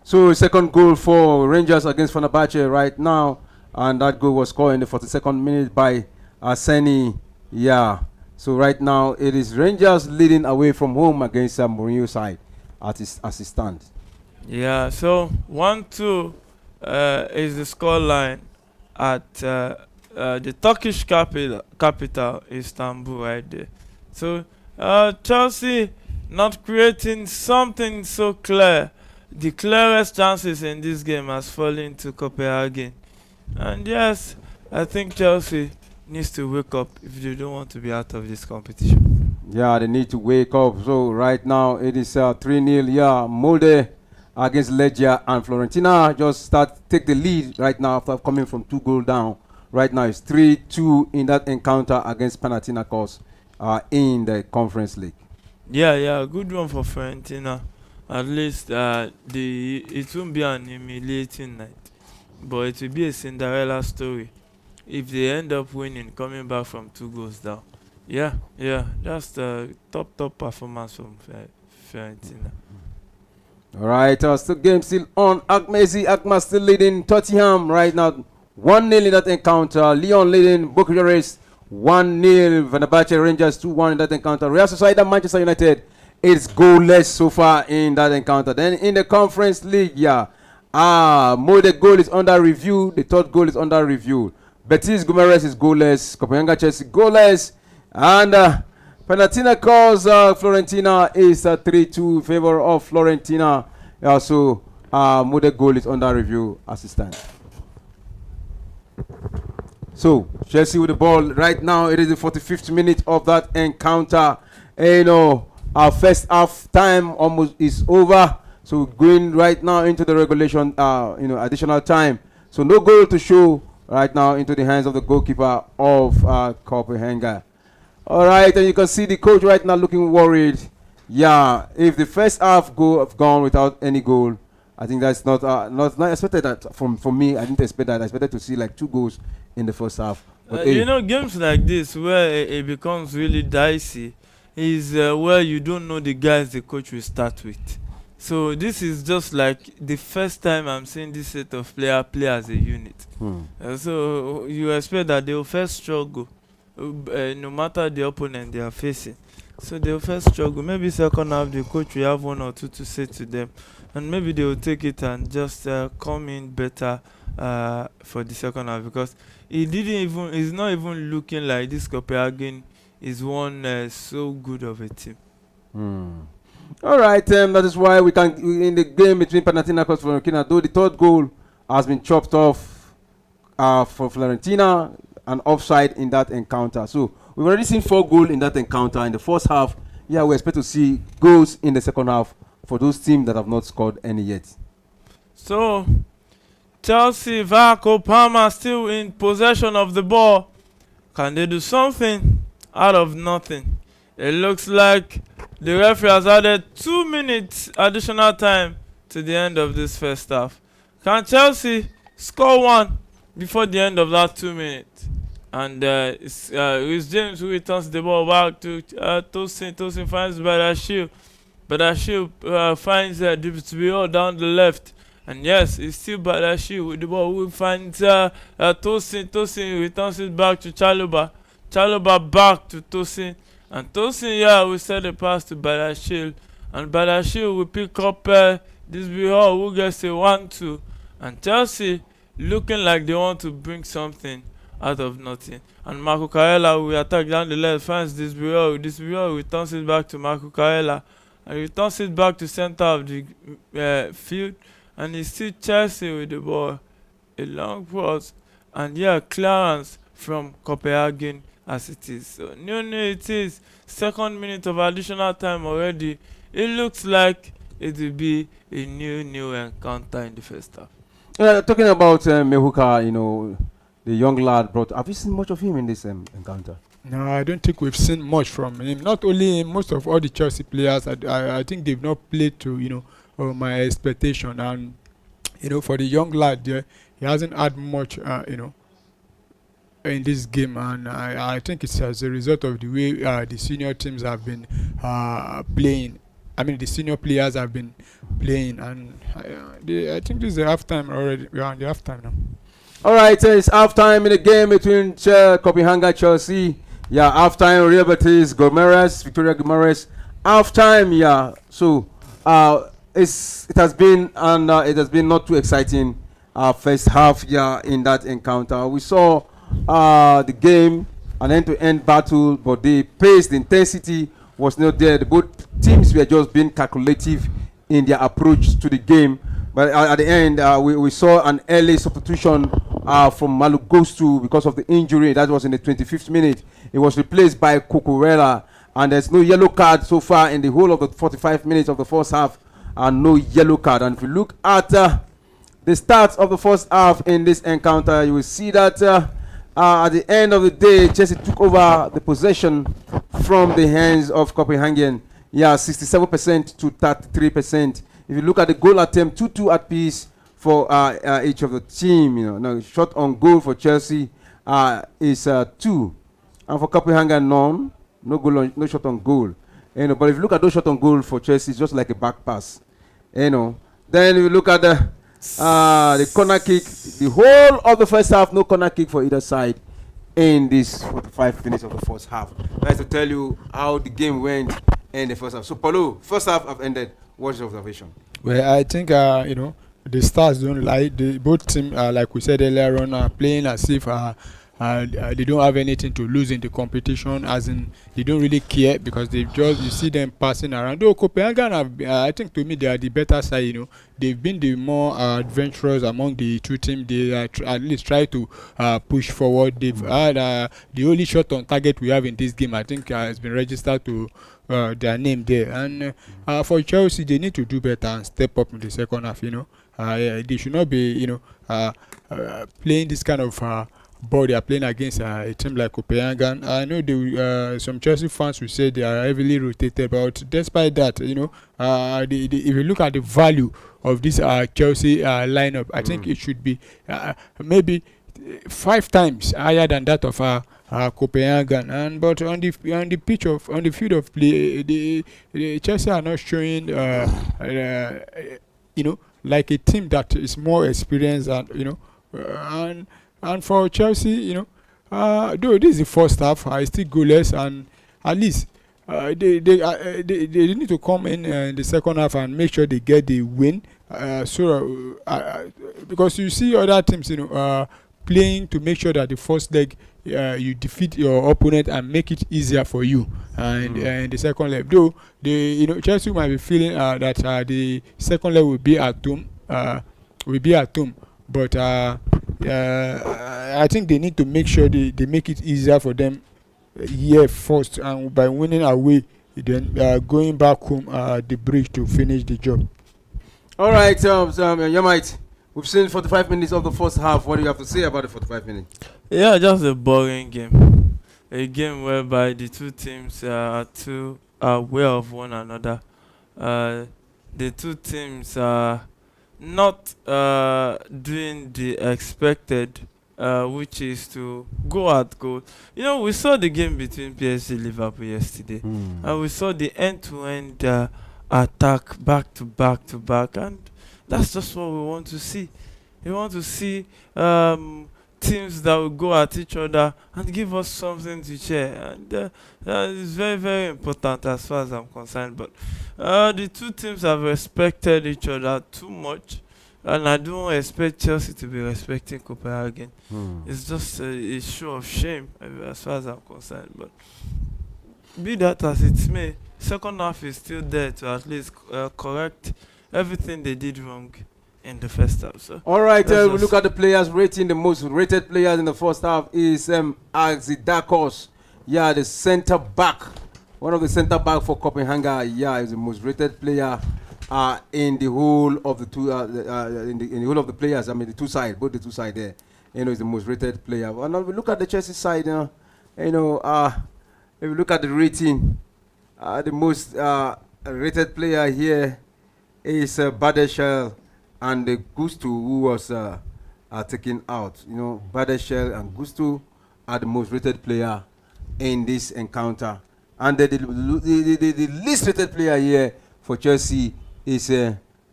So second goal for Rangers against Fenerbahce right now, and that goal was scored in the 42nd minute by Arseni. Yeah. So right now it is Rangers leading away from home against Mourinho side as it stands. Yeah. So 1-2 is the score line at the Turkish capital Istanbul right there. So Chelsea not creating something so clear. The clearest chances in this game has fallen to Copenhagen. And yes, I think Chelsea needs to wake up if they don't want to be out of this competition. Yeah, they need to wake up. So right now it is 3-0. Yeah, Molde against Legia, and Fiorentina just take the lead right now after coming from 2 goals down. Right now it's 3-2 in that encounter against Panathinaikos in the Conference League. Yeah, good one for Fiorentina. At least it won't be an humiliating night, but it will be a Cinderella story if they end up winning, coming back from 2 goals down. Yeah, that's the top performance from Fiorentina. All right, still game still on. Akma still leading Tottenham right now, 1-0 in that encounter. Lyon leading Bucharest 1-0. Fenerbahce Rangers 2-1 in that encounter. Real Sociedad Manchester United is goalless so far in that encounter. Then in the Conference League, Molde goal is under review. The third goal is under review. Betis Gumares is goalless. Copenhagen Chelsea goalless. And Panathinaikos Fiorentina is 3-2 in favor of Fiorentina. So Molde goal is under review as it stands. So Chelsea with the ball right now. It is the 45th minute of that encounter. Our first half time almost is over. So going right now into the regulation, additional time. So no goal to show right now into the hands of the goalkeeper of Copenhagen. All right, and you can see the coach right now looking worried. Yeah, if the first half have gone without any goal, I think that's not expected that from me. I didn't expect that. I expected to see like 2 goals in the first half. But You know, games like this where it becomes really dicey is where you don't know the guys the coach will start with. So this is just like the first time I'm seeing this set of play as a unit. So you expect that they will first struggle, no matter the opponent they are facing. So they will first struggle. Maybe second half the coach will have one or two to say to them, and maybe they will take it and just come in better for the second half, because it's not even looking like this Copenhagen is one so good of a team. All right, that is why we can in the game between Panathinaikos and Fiorentina, though the third goal has been chopped off for Fiorentina, an offside in that encounter. So we've already seen 4 goals in that encounter in the first half. Yeah, we expect to see goals in the second half for those teams that have not scored any yet. So Chelsea via Palmer still in possession of the ball. Can they do something out of nothing? It looks like the referee has added 2 minutes additional time to the end of this first half. Can Chelsea score one before the end of that 2 minutes? And it's James who returns the ball back to Tosin. Tosin finds Badashil. Badashil finds Dibitsibiyo down the left. And yes, it's still Badashil with the ball who finds Tosin. Tosin returns it back to Chaluba. Chaluba back to Tosin. And Tosin, yeah, we send a pass to Badashil. And Badashil will pick up this Bihor who gets a 1-2. And Chelsea looking like they want to bring something out of nothing. And Marco Kaela will attack down the left, finds this Bihor. This Bihor returns it back to Marco Kaela. And returns it back to center of the field. And it's still Chelsea with the ball. A long cross. And yeah, clearance from Copenhagen as it is. So it is second minute of additional time already. It looks like it will be a new encounter in the first half. Talking about Mehuka, the young lad brought. Have you seen much of him in this encounter? No, I don't think we've seen much from him. Not only him, most of all the Chelsea players. I think they've not played to my expectation. And for the young lad there, he hasn't had much in this game, and I think it's as a result of the way the senior teams have been playing. I mean, the senior players have been playing, and I think this is the halftime already. We are on the halftime now. All right, it's halftime in the game between Copenhagen and Chelsea. Yeah, halftime. Real Betis, Victoria Gomeres. Halftime, yeah. So it has been not too exciting. First half, yeah, in that encounter we saw the game, an end-to-end battle, but the pace, the intensity was not there. Both teams were just being calculative in their approach to the game. But at the end, we saw an early substitution from Malugostu because of the injury. That was in the 25th minute. It was replaced by Cucurella, and there's no yellow card so far in the whole of the 45 minutes of the first half, and no yellow card. And if you look at the start of the first half in this encounter, you will see that at the end of the day, Chelsea took over the possession from the hands of Copenhagen. Yeah, 67% to 33%. If you look at the goal attempt, 2-2 at piece for each of the team. Now shot on goal for Chelsea is 2, and for Copenhagen none. No shot on goal. But if you look at those shot on goal for Chelsea, it's just like a back pass. Then if you look at the corner kick, the whole of the first half, no corner kick for either side in this 45 minutes of the first half. That's to tell you how the game went in the first half. So, Paulo, first half have ended. What's your observation? Well, I think the stars don't lie. Both teams, like we said earlier on, are playing as if they don't have anything to lose in the competition, as in they don't really care, because you see them passing around. Though Copenhagen I think to me they are the better side. They've been the more adventurous among the two teams. They at least try to push forward. They've had the only shot on target we have in this game, I think, has been registered to their name there. And for Chelsea, they need to do better and step up in the second half. They should not be playing this kind of ball they are playing against a team like Copenhagen. I know some Chelsea fans will say they are heavily rotated, but despite that, if you look at the value of this Chelsea lineup, I think it should be maybe 5 times higher than that of Copenhagen. And but on the field of play, the Chelsea are not showing like a team that is more experienced, and and for Chelsea, though this is the first half, I still goalless, and at least they need to come in the second half and make sure they get the win. Because you see other teams, playing to make sure that the first leg you defeat your opponent and make it easier for you, and in the second leg, though Chelsea might be feeling that the second leg will be at home, but I think they need to make sure they make it easier for them here first, and by winning away, then going back home the bridge to finish the job. All right, Yamite, we've seen 45 minutes of the first half. What do you have to say about the 45 minutes? Yeah, just a boring game. A game whereby the two teams are too aware of one another. The two teams are not doing the expected, which is to go at goal. We saw the game between PSG and Liverpool yesterday, and we saw the end-to-end attack back to back to back, and that's just what we want to see. We want to see teams that will go at each other and give us something to share, and that is very, very important as far as I'm concerned. But the two teams have respected each other too much, and I don't expect Chelsea to be respecting Copenhagen. It's just a show of shame as far as I'm concerned. But be that as it may, second half is still there to at least correct everything they did wrong in the first half. So all right, we look at the players rating. The most rated players in the first half is Axidakos. Yeah, the center back, one of the center back for Copenhagen. Yeah, is the most rated player in the whole of the two in the whole of the players. I mean, the two sides, both the two sides there. Is the most rated player. And now we look at the Chelsea side. If we look at the rating, the most rated player here is Badeshel and Gusto, who was taken out. Badeshel and Gusto are the most rated player in this encounter. And the least rated player here for Chelsea is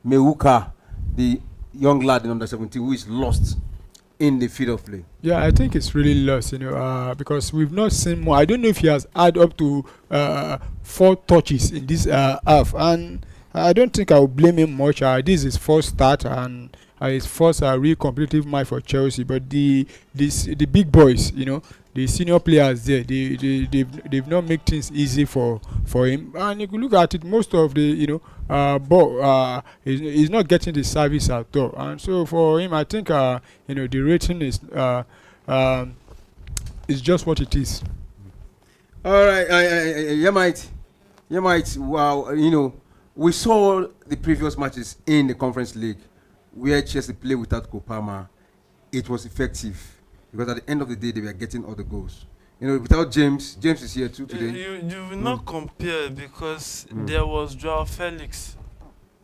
Meuka, the young lad in under 17, who is lost in the field of play. Yeah, I think it's really lost, because we've not seen more. I don't know if he has had up to 4 touches in this half, and I don't think I will blame him much. This is his first start and his first real competitive match for Chelsea. But the big boys, the senior players there, they've not made things easy for him. And if you look at it, most of the ball he's not getting the service at all. And so for him, I think the rating is just what it is. All right, Yamite. Wow, we saw the previous matches in the Conference League where Chelsea played without Kopama. It was effective because at the end of the day, they were getting all the goals. Without James is here too today. You will not compare because there was Joao Felix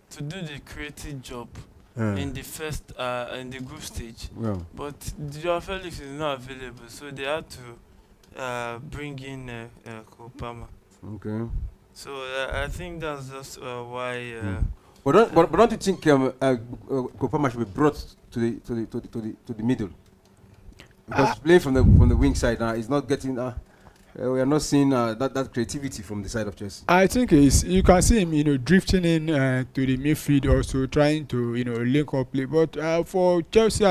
to do the creative job in the first in the group stage. Yeah. But Joao Felix is not available, so they had to bring in Kopama. Okay. So I think that's just why. But don't you think Kopama should be brought to the middle? Because playing from the wing side now is not getting. We are not seeing that creativity from the side of Chelsea. I think you can see him, drifting in to the midfield, also trying to, link up play. But for Chelsea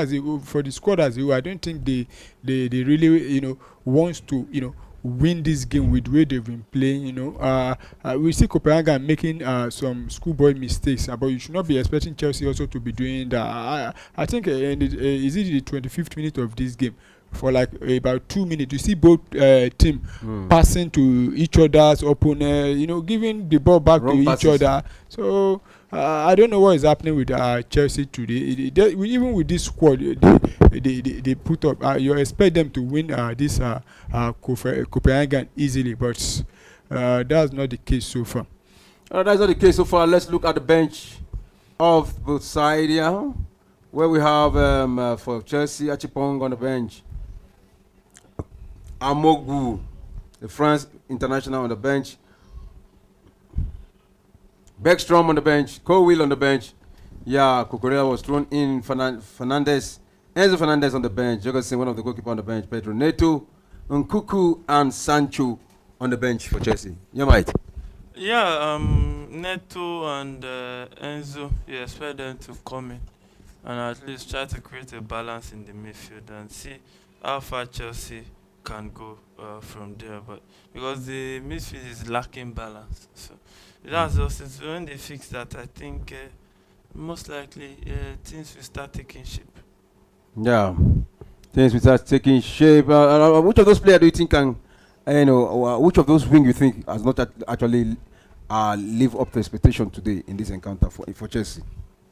for the squad as a whole, I don't think they really, wants to, win this game with the way they've been playing. We see Copenhagen making some schoolboy mistakes, but you should not be expecting Chelsea also to be doing that. I think is it the 25th minute of this game for like about 2 minutes. You see both team Mm. passing to each other's opponent, giving the ball back Wrong to passes. each other. So I don't know what is happening with Chelsea today. Even with this squad, they put up. You expect them to win this Copenhagen easily, but that's not the case so far. That's not the case so far. Let's look at the bench of both sides here, where we have for Chelsea, Achipong on the bench. Amogu, the France international on the bench. Beckstrom on the bench. Cowell on the bench. Yeah, Cucurella was thrown in. Fernandez, Enzo Fernandez on the bench. Jurgensen, one of the goalkeepers on the bench. Pedro Neto, Nkunku, and Sancho on the bench for Chelsea. You might. Yeah, Neto and Enzo, you expect them to come in and at least try to create a balance in the midfield and see how far Chelsea can go from there. But because the midfield is lacking balance, so that's also when they fix that. I think most likely things will start taking shape. Yeah, things will start taking shape. Which of those players do you think can, which of those wing you think has not actually live up to expectation today in this encounter for Chelsea?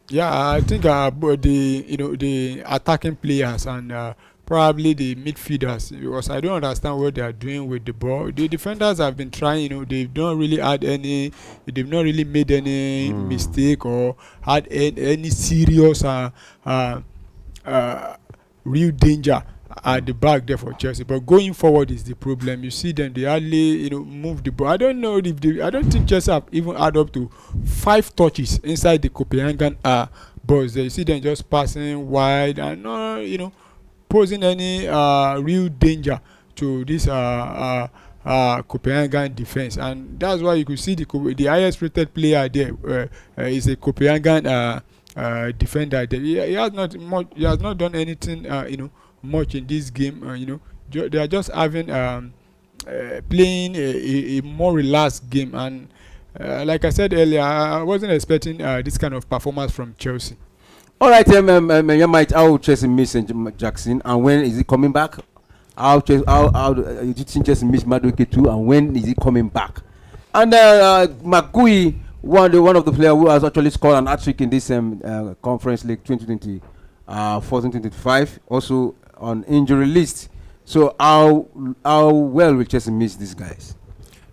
Yeah, I think the attacking players and probably the midfielders, because I don't understand what they are doing with the ball. The defenders have been trying, they've not really made any mistake or had any serious real danger at the back there for Chelsea. But going forward is the problem. You see them, they hardly move the ball. I don't think Chelsea have even had up to 5 touches inside the Copenhagen box. You see them just passing wide and not posing any real danger to this Copenhagen defense. And that's why you could see the highest rated player there is a Copenhagen defender there. He has not done anything much in this game. They are just having playing a more relaxed game, and like I said earlier, I wasn't expecting this kind of performance from Chelsea. All right, you might. How Chelsea miss Jackson, and when is he coming back? How do you think Chelsea miss Madueke too, and when is he coming back? And Magui, one of the players who has actually scored an hat-trick in this Conference League 2024-2025, also on injury list. So how well will Chelsea miss these guys?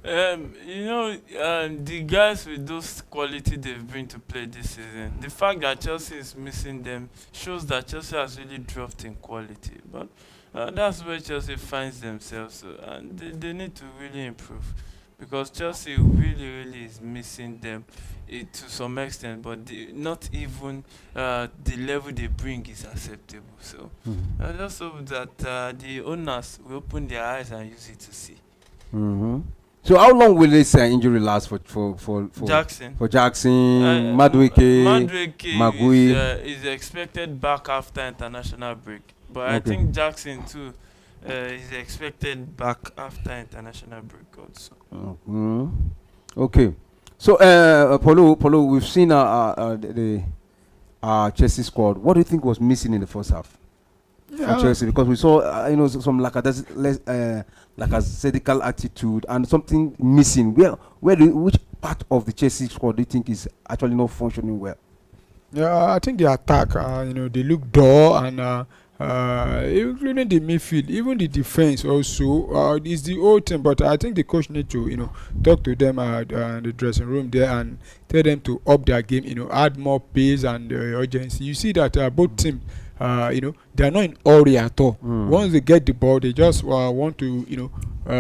The guys with those quality they've bring to play this season, the fact that Chelsea is missing them shows that Chelsea has really dropped in quality. But that's where Chelsea finds themselves, and they need to really improve, because Chelsea really is missing them to some extent, but not even the level they bring is acceptable. So I just hope that the owners will open their eyes and use it to see. Mm-hmm. So how long will this injury last for Jackson? For Jackson, Madueke, Magui is expected back after international break, but I think Jackson too is expected back after international break also. Mm-hmm. Okay. So Polo, we've seen the Chelsea squad. What do you think was missing in the first half for Chelsea? Because we saw some lackadaisical attitude and something missing. Which part of the Chelsea squad do you think is actually not functioning well? Yeah, I think the attack, they look dull, and including the midfield, even the defense also is the old team. But I think the coach need to talk to them in the dressing room there and tell them to up their game, add more pace and urgency. You see that both teams, they are not in hurry at all. Once they get the ball, they just want to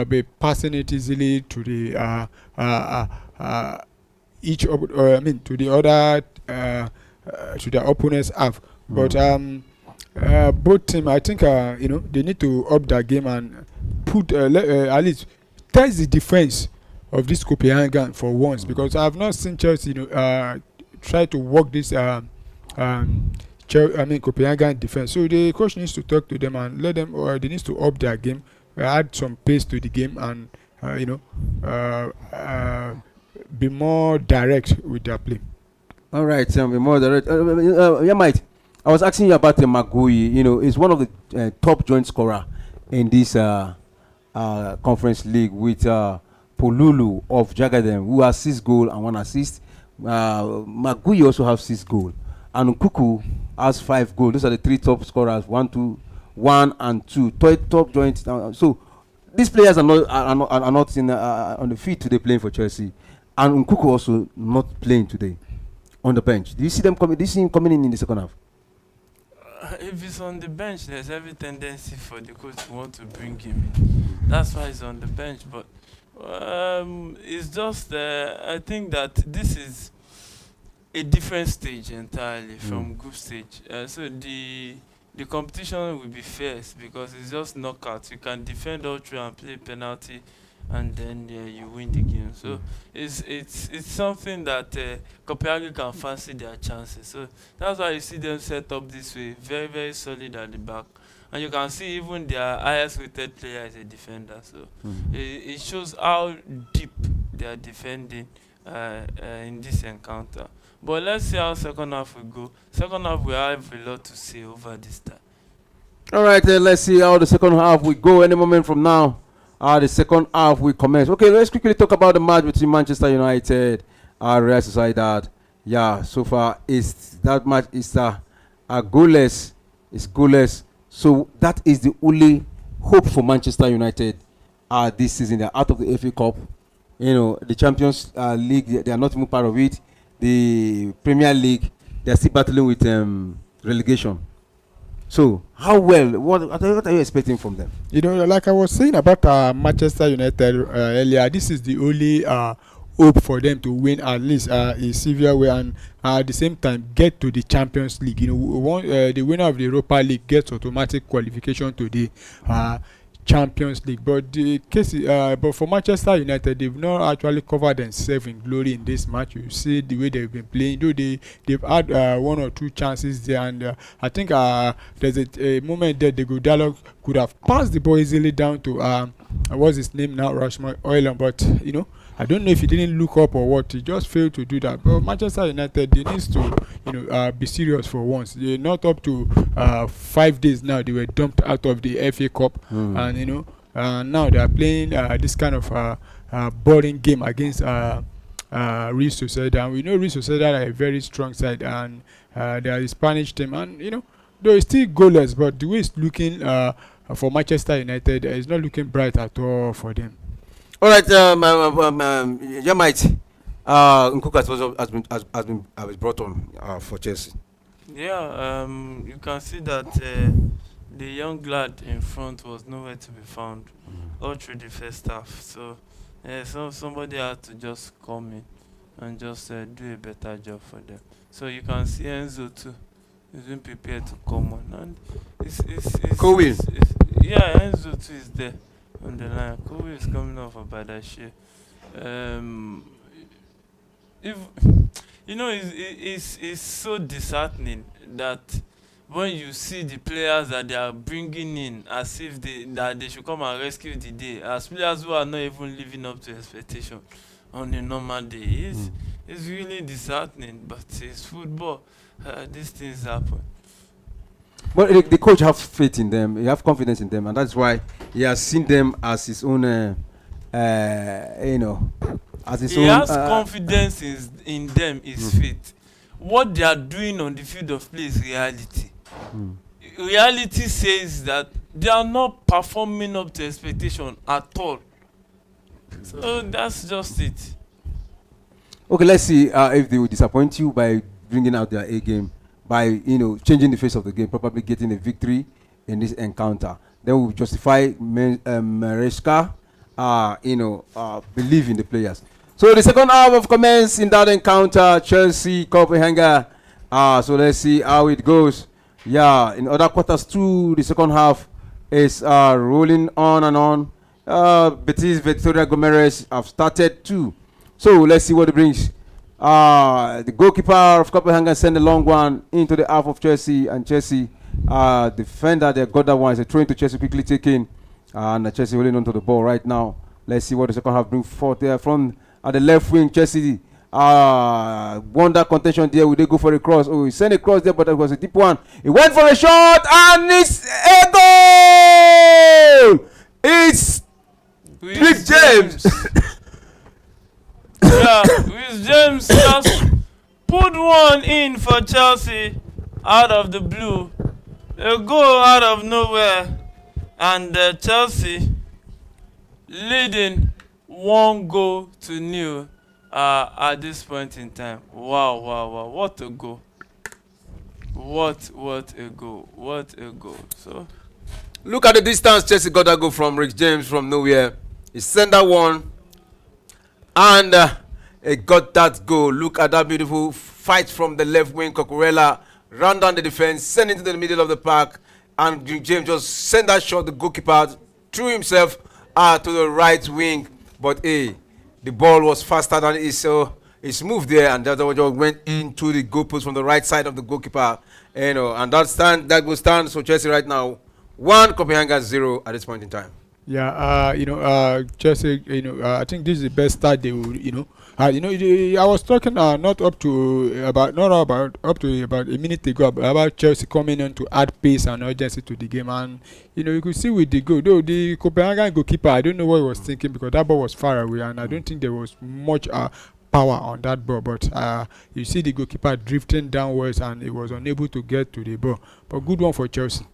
be passing it easily to the to the other to their opponent's half. But both teams, I think they need to up their game and put at least test the defense of this Copenhagen for once, because I have not seen Chelsea try to work this Copenhagen defense. So the coach needs to talk to them and let them, they need to up their game, add some pace to the game, and be more direct with their play. All right, be more direct. Mate, I was asking you about Magui. He's one of the top joint scorer in this Conference League with Polulu of Jagadem, who has 6 goals and 1 assist. Magui also has 6 goals, and Nkunku has 5 goals. Those are the 3 top scorers: 1, 2, 1, and 2. Top joint. So these players are not in on the field today playing for Chelsea, and Nkunku also not playing today on the bench. Do you see them coming? Do you see him coming in the second half? If he's on the bench, there's every tendency for the coach to want to bring him in. That's why he's on the bench. But it's just, I think that this is a different stage entirely from group stage. So the competition will be fierce because it's just knockout. You can defend all through and play penalty, and then you win the game. So it's something that Copenhagen can fancy their chances. So that's why you see them set up this way, very very solid at the back, and you can see even their highest rated player is a defender. So it shows how deep they are defending in this encounter. But let's see how second half will go. Second half we have a lot to say over this time. All right, let's see how the second half will go. Any moment from now, the second half will commence. Okay, let's quickly talk about the match between Manchester United and Real Sociedad. Yeah, so far that match is goalless. It's goalless. So that is the only hope for Manchester United this season. They're out of the FA Cup. You know, the Champions League, they are not even part of it. The Premier League, they're still battling with relegation. So, how well? What are you expecting from them? You know, like I was saying about Manchester United earlier, this is the only hope for them to win at least a severe way, and at the same time get to the Champions League. You know, the winner of the Europa League gets automatic qualification to the Champions League. But the case, but for Manchester United, they've not actually covered themselves in glory in this match. You see the way they've been playing. Though they've had 1 or 2 chances there, and I think there's a moment that the Godallo could have passed the ball easily down to what's his name now, Rashmar Oiland. But you know, I don't know if he didn't look up or what. He just failed to do that. But Manchester United, they need to, be serious for once. They're not up to 5 days now. They were dumped out of the FA Cup, and now they are playing this kind of boring game against Real Sociedad. And we know Real Sociedad are a very strong side, and they are a Spanish team. And though it's still goalless, but the way it's looking for Manchester United, it's not looking bright at all for them. All right, Jamite, Nkunku has been brought on for Chelsea. Yeah, you can see that the young lad in front was nowhere to be found all through the first half. So somebody had to just come in and just do a better job for them. So you can see Enzo too. He's been prepared to come on, and Enzo too is there on the line. Kobe is coming off a bad share. If it's so disheartening that when you see the players that they are bringing in as if they should come and rescue the day, as players who are not even living up to expectation on a normal day, it's really disheartening. But it's football. These things happen. But the coach have faith in them. He have confidence in them, and that's why he has seen them as his own. As his own. He has confidence in them. Is faith. What they are doing on the field of play is reality. Reality says that they are not performing up to expectation at all. So that's just it. Okay, let's see if they will disappoint you by bringing out their A game, by changing the face of the game, probably getting a victory in this encounter. Then we will justify Maresca, believe in the players. So the second half of commence in that encounter, Chelsea Copenhagen. So let's see how it goes. Yeah, in other quarters too, the second half is rolling on and on. Betis Victoria Gomes have started too. So let's see what it brings. The goalkeeper of Copenhagen sent a long one into the half of Chelsea, and Chelsea defender, they got that one. It's a throw into Chelsea, quickly taken, and Chelsea holding onto the ball right now. Let's see what the second half brings forth there from the left wing. Chelsea won that contention there. We did go for a cross. Oh, he sent a cross there, but it was a deep one. He went for a shot, and it's a goal. It's Rick James. Yeah, Rhys James just put one in for Chelsea out of the blue. A goal out of nowhere, and Chelsea leading 1-0 at this point in time. Wow, wow, wow. What a goal. What a goal. What a goal. So look at the distance Chelsea got that goal from Rick James from nowhere. He sent that one, and he got that goal. Look at that beautiful fight from the left wing. Cucurella ran down the defense, sent it to the middle of the park, and Rick James just sent that shot. The goalkeeper threw himself to the right wing, but the ball was faster than it, so it's moved there, and that just went into the goalpost from the right side of the goalkeeper. And that goal stands. So Chelsea right now 1, Copenhagen 0 at this point in time. Yeah, Chelsea, I think this is the best start they will, I was talking not up to about a minute ago about Chelsea coming in to add pace and urgency to the game, and you could see with the goal, though the Copenhagen goalkeeper, I don't know what he was thinking, because that ball was far away, and I don't think there was much power on that ball, but you see the goalkeeper drifting downwards, and he was unable to get to the ball. But good one for Chelsea.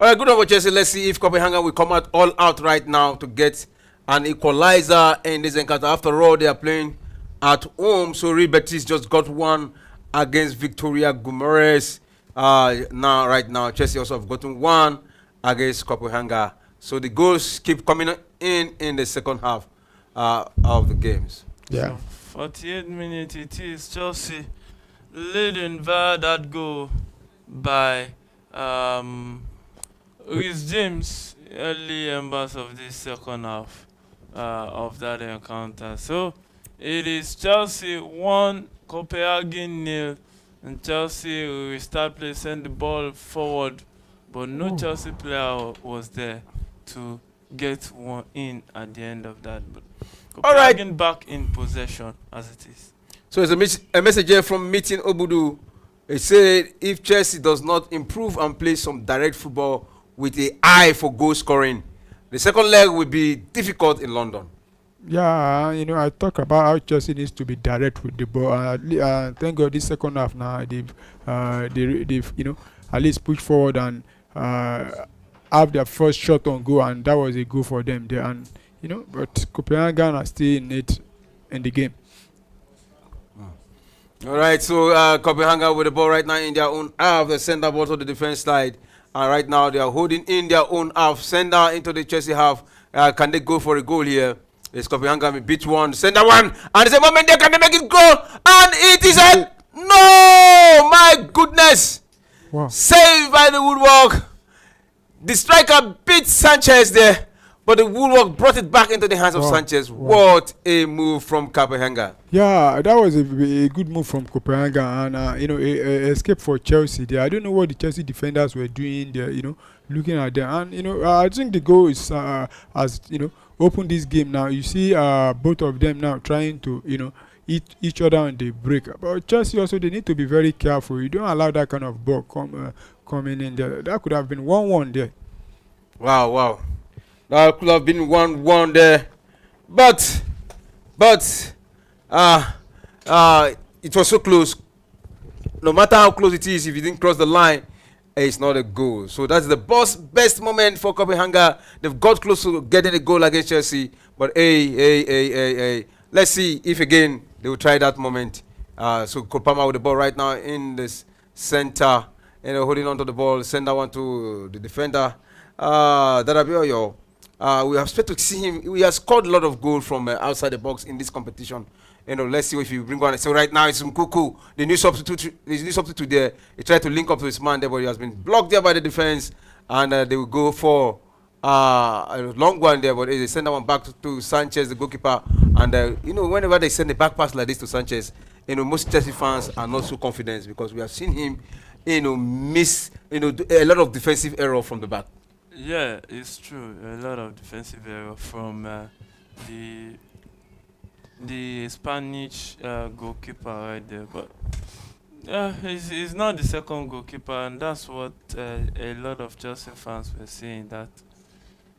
All right, good one for Chelsea. Let's see if Copenhagen will come out all out right now to get an equalizer in this encounter. After all, they are playing at home, so Real Betis just got one against Victoria Guimaraes. Right now, Chelsea also have gotten one against Copenhagen. So the goals keep coming in the second half of the games. Yeah. So 48 minutes it is. Chelsea leading via that goal by Rhys James, early embers of this second half of that encounter. So it is Chelsea 1, Copenhagen 0, and Chelsea will start play, send the ball forward, but no Chelsea player was there to get one in at the end of that. But Copenhagen back in possession as it is. So it's a message here from Meeting Obudu. He said if Chelsea does not improve and play some direct football with an eye for goal scoring, the second leg will be difficult in London. Yeah, I talk about how Chelsea needs to be direct with the ball. Thank God this second half now they've at least push forward and have their first shot on goal, and that was a goal for them there. And but Copenhagen are still in it in the game. All right, so Copenhagen with the ball right now in their own half. They send that ball to the defense side, and right now they are holding in their own half. Send that into the Chelsea half. Can they go for a goal here? It's Copenhagen beat one. Send that one, and it's a moment there. Can they make it go? And it is a no! My goodness! Wow. Saved by the woodwork. The striker beat Sanchez there, but the woodwork brought it back into the hands of Sanchez. Wow. What a move from Copenhagen. Yeah, that was a good move from Copenhagen, and a escape for Chelsea there. I don't know what the Chelsea defenders were doing there, looking at them. And I think the goal is as open this game now. You see both of them now trying to eat each other on the break. But Chelsea also, they need to be very careful. You don't allow that kind of ball coming in there. That could have been 1-1 there. Wow. That could have been 1-1 there. But it was so close. No matter how close it is, if you didn't cross the line, it's not a goal. So that's the best moment for Copenhagen. They've got close to getting a goal against Chelsea. But let's see if again they will try that moment. So Kopama with the ball right now in this center, holding on to the ball. Send that one to the defender. Darabioyo. We have expected to see him. We have scored a lot of goals from outside the box in this competition. Let's see if you bring one. So right now it's Nkunku, the new substitute there. He tried to link up to his man there, but he has been blocked there by the defense, and they will go for a long one there, but they send that one back to Sanchez, the goalkeeper. And whenever they send a back pass like this to Sanchez, most Chelsea fans are not so confident, because we have seen him, miss, a lot of defensive error from the back. Yeah, it's true. A lot of defensive error from the the Spanish goalkeeper right there. But yeah, he's not the second goalkeeper, and that's what a lot of Chelsea fans were saying, that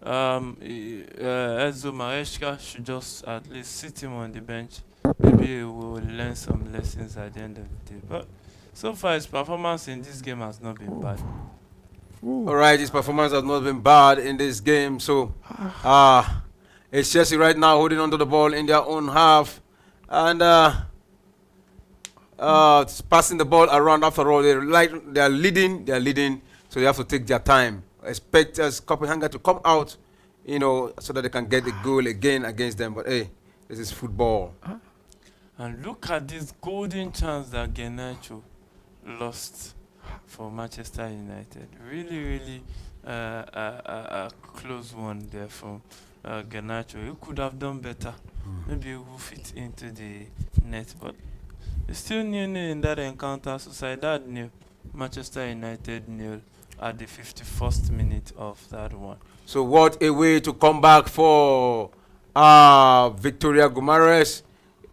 Enzo Maresca should just at least sit him on the bench. Maybe he will learn some lessons at the end of the day. But so far, his performance in this game has not been bad. All right, his performance has not been bad in this game. So, it's Chelsea right now holding onto the ball in their own half, and passing the ball around. After all, they are leading, so they have to take their time. Expect Copenhagen to come out, so that they can get the goal again against them. But hey, this is football. And look at this golden chance that Garnacho lost for Manchester United. Really, a close one there from Garnacho. He could have done better. Maybe he will fit into the net, but it's still 0-0 in that encounter. Sociedad 0, Manchester United 0 at the 51st minute of that one. So what a way to come back for Victoria Guimaraes.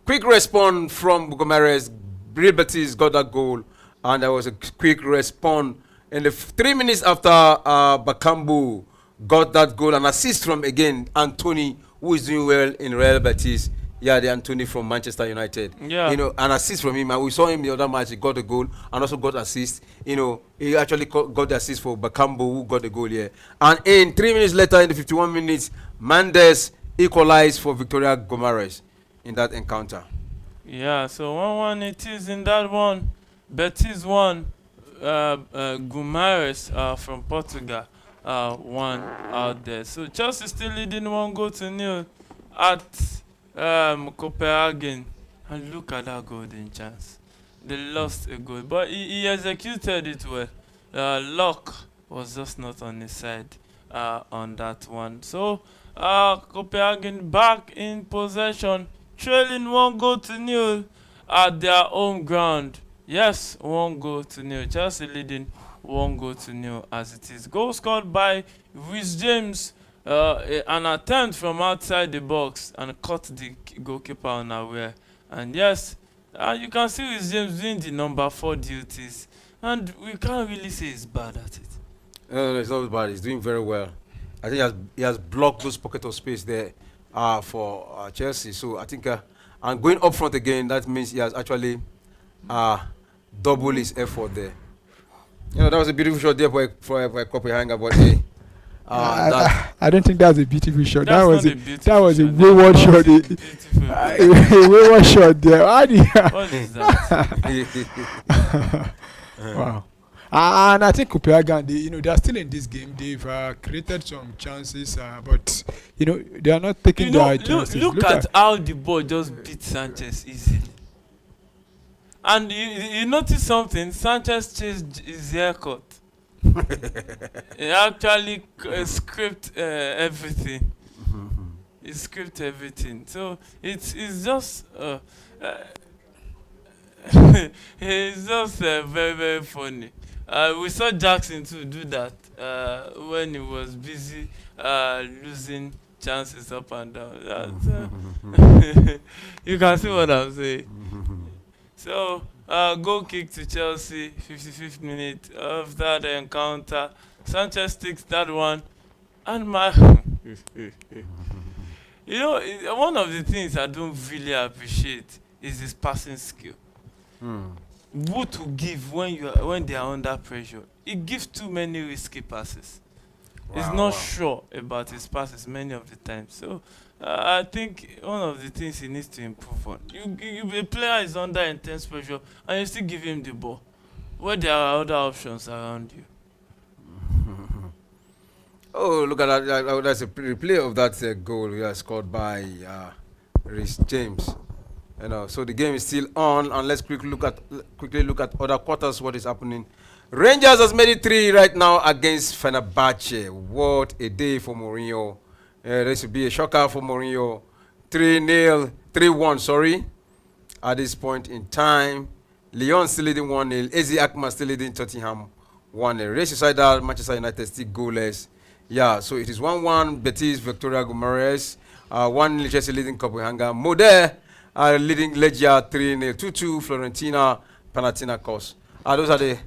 Quick response from Guimaraes. Real Betis got that goal, and there was a quick response in the 3 minutes after Bakambu got that goal. An assist from again Anthony, who is doing well in Real Betis. Yeah, the Anthony from Manchester United. Yeah. An assist from him. And we saw him the other match. He got a goal and also got assist. He actually got the assist for Bakambu, who got the goal here. And in 3 minutes later, in the 51 minutes, Mendes equalized for Victoria Guimaraes in that encounter. Yeah, so 1-1 it is in that one. Betis won. Guimaraes from Portugal won out there. So Chelsea still leading 1-0 at Copenhagen. And look at that golden chance. They lost a goal, but he executed it well. Luck was just not on his side on that one. So Copenhagen back in possession, trailing 1-0 at their home ground. Yes, 1-0. Chelsea leading 1-0 as it is. Goal scored by Reece James. An attempt from outside the box and caught the goalkeeper unaware. And yes, you can see Reece James doing the number 4 duties, and we can't really say he's bad at it. No, it's not bad. He's doing very well. I think he has blocked those pockets of space there for Chelsea. So I think, and going up front again, that means he has actually doubled his effort there. That was a beautiful shot there for Copenhagen, but hey. I don't think that's a beautiful shot. That was a wayward shot. A wayward shot there. What is that? Wow. And I think Copenhagen, they are still in this game. They've created some chances, but they are not taking their chances. Look at how the ball just beat Sanchez easily. And you notice something? Sanchez changed his haircut. He actually script everything. He script everything. So it's just it's just very funny. We saw Jackson too do that when he was busy losing chances up and down. You can see what I'm saying. So goal kick to Chelsea, 55th minute of that encounter. Sanchez takes that one, and one of the things I don't really appreciate is his passing skill. What to give when they are under pressure? He gives too many risky passes. He's not sure about his passes many of the time. So I think one of the things he needs to improve on. A player is under intense pressure and you still give him the ball, where there are other options around you. Oh, look at that! That's a replay of that goal scored by Reece James. So the game is still on, and let's quickly look at other quarters. What is happening? Rangers has made it 3 right now against Fenerbahce. What a day for Mourinho. This should be a shocker for Mourinho. 3-1, sorry. At this point in time, Lyon still leading 1-0. AZ Alkmaar still leading Tottenham 1-0. Real Sociedad, Manchester United still goalless. Yeah, so it is 1-1. Betis, Victoria Guimaraes. 1-0 Chelsea leading Copenhagen. Modé leading Legia 3-0, 2-2 Fiorentina, Panathinaikos. Those are the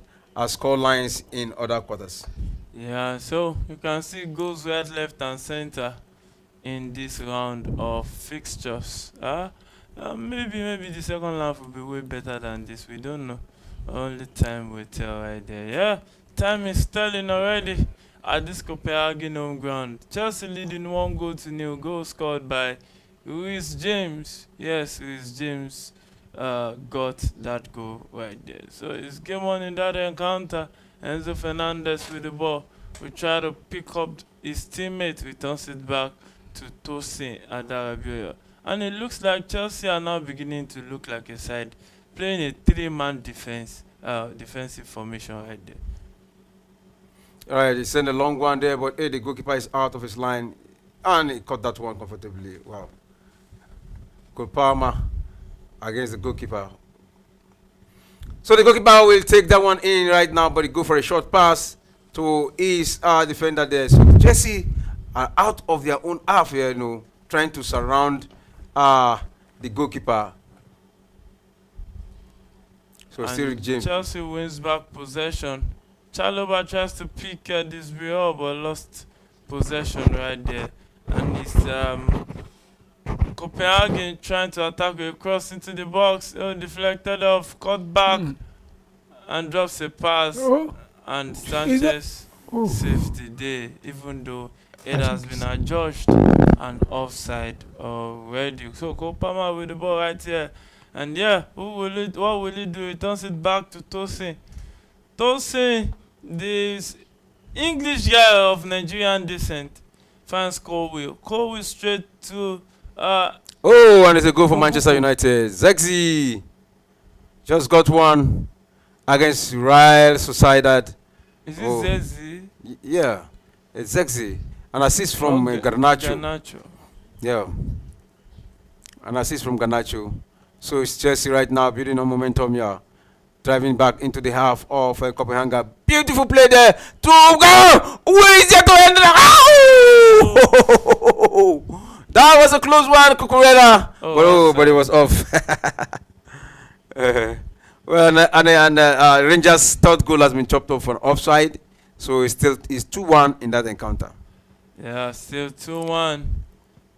score lines in other quarters. Yeah, so you can see goals right, left, and center in this round of fixtures. Maybe the second half will be way better than this. We don't know. Only time will tell right there. Yeah, time is telling already at this Copenhagen home ground. Chelsea leading 1-0. Goal scored by Reece James. Yes, Reece James got that goal right there. So it's game on in that encounter. Enzo Fernandez with the ball. We try to pick up his teammate. We toss it back to Tosin Adarabioyo. And it looks like Chelsea are now beginning to look like a side playing a three-man defensive formation right there. All right, he sent a long one there, but the goalkeeper is out of his line, and he caught that one comfortably. Wow. Cole Palmer against the goalkeeper. So the goalkeeper will take that one in right now, but he go for a short pass to his defender there. So Chelsea are out of their own half here, trying to surround the goalkeeper. So still James. Chelsea wins back possession. Chalobah tries to pick this ball, but lost possession right there. And it's Copenhagen trying to attack a cross into the box. Deflected off, cut back, and drops a pass. And Sanchez saved the day, even though it has been adjudged and offside already. So Kopama with the ball right here. And yeah, what will he do? He turns it back to Tosin. Tosin, this English guy of Nigerian descent, finds Colwill. Colwill straight to... and it's a goal for Manchester United. Zexi just got one against Real Sociedad. Is it Zexi? Yeah, it's Zexi. An assist from Garnacho. Yeah, an assist from Garnacho. So it's Chelsea right now building on momentum. Yeah, driving back into the half of Copenhagen. Beautiful play there to go. Who is there to end it? That was a close one, Cucurella. But it was off. Rangers' third goal has been chopped off for offside, so it's 2-1 in that encounter. Yeah, still 2-1.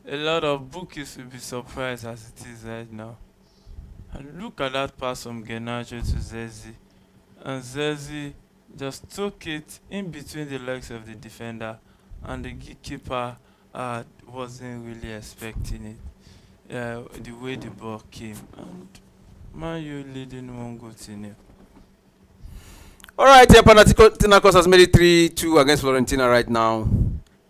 A lot of bookies will be surprised as it is right now. And look at that pass from Garnacho to Zexi. And Zexi just took it in between the legs of the defender, and the keeper wasn't really expecting it. The way the ball came, and Man U leading 1-0. All right, Panathinaikos has made it 3-2 against Fiorentina right now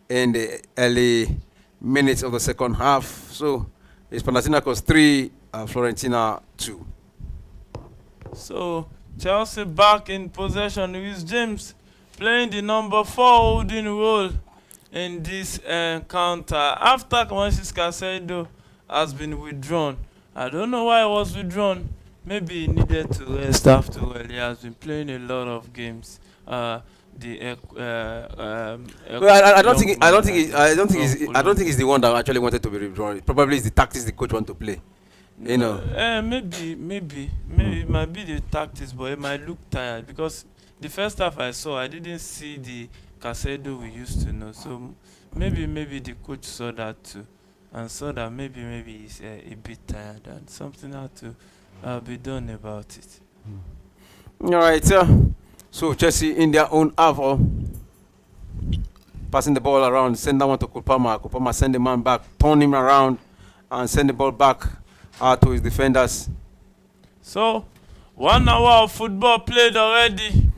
in the early minutes of the second half. So it's Panathinaikos 3, Fiorentina 2. So Chelsea back in possession with James playing the number 4 holding role in this encounter after Francis Caicedo has been withdrawn. I don't know why he was withdrawn. Maybe he needed to rest after all. He has been playing a lot of games. I don't think he's the one that actually wanted to be withdrawn. Probably it's the tactics the coach want to play. Maybe it might be the tactics, but it might look tired because the first half I saw, I didn't see the Caicedo we used to know. So maybe the coach saw that too, and saw that maybe he's a bit tired and something had to be done about it. All right, so Chelsea in their own half, passing the ball around, send that one to Kupama. Kupama send the man back, turn him around, and send the ball back to his defenders. So 1 hour of football played already.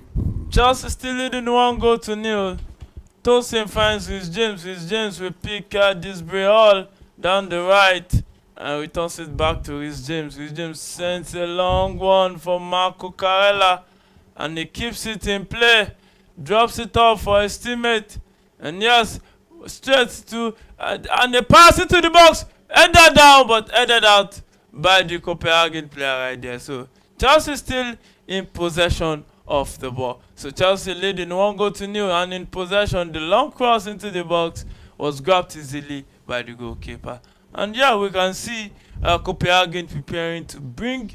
Chelsea still leading 1-0. Tosin finds Reece James. Reece James will pick this ball down the right and returns it back to Reece James. Reece James sends a long one for Marco Carella, and he keeps it in play, drops it off for his teammate, and yes, straight to and they pass it to the box, headed down, but headed out by the Copenhagen player right there. So Chelsea still in possession of the ball. So Chelsea leading 1-0, and in possession, the long cross into the box was grabbed easily by the goalkeeper. And yeah, we can see Copenhagen preparing to bring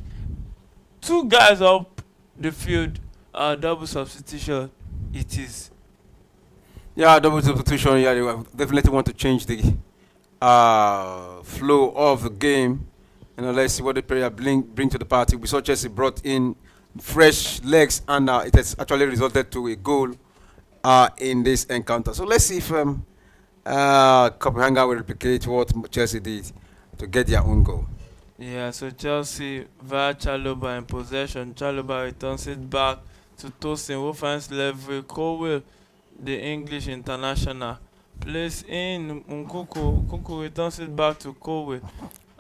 two guys up the field. Double substitution it is. Yeah, double substitution. Yeah, they definitely want to change the flow of the game. Let's see what the player bring to the party. We saw Chelsea brought in fresh legs, and it has actually resulted to a goal in this encounter. So let's see if Copenhagen will replicate what Chelsea did to get their own goal. Yeah, so Chelsea via Chalobah in possession. Chalobah returns it back to Tosin, who finds level. Colwell, the English international, plays in Nkunku. Nkunku returns it back to Colwell.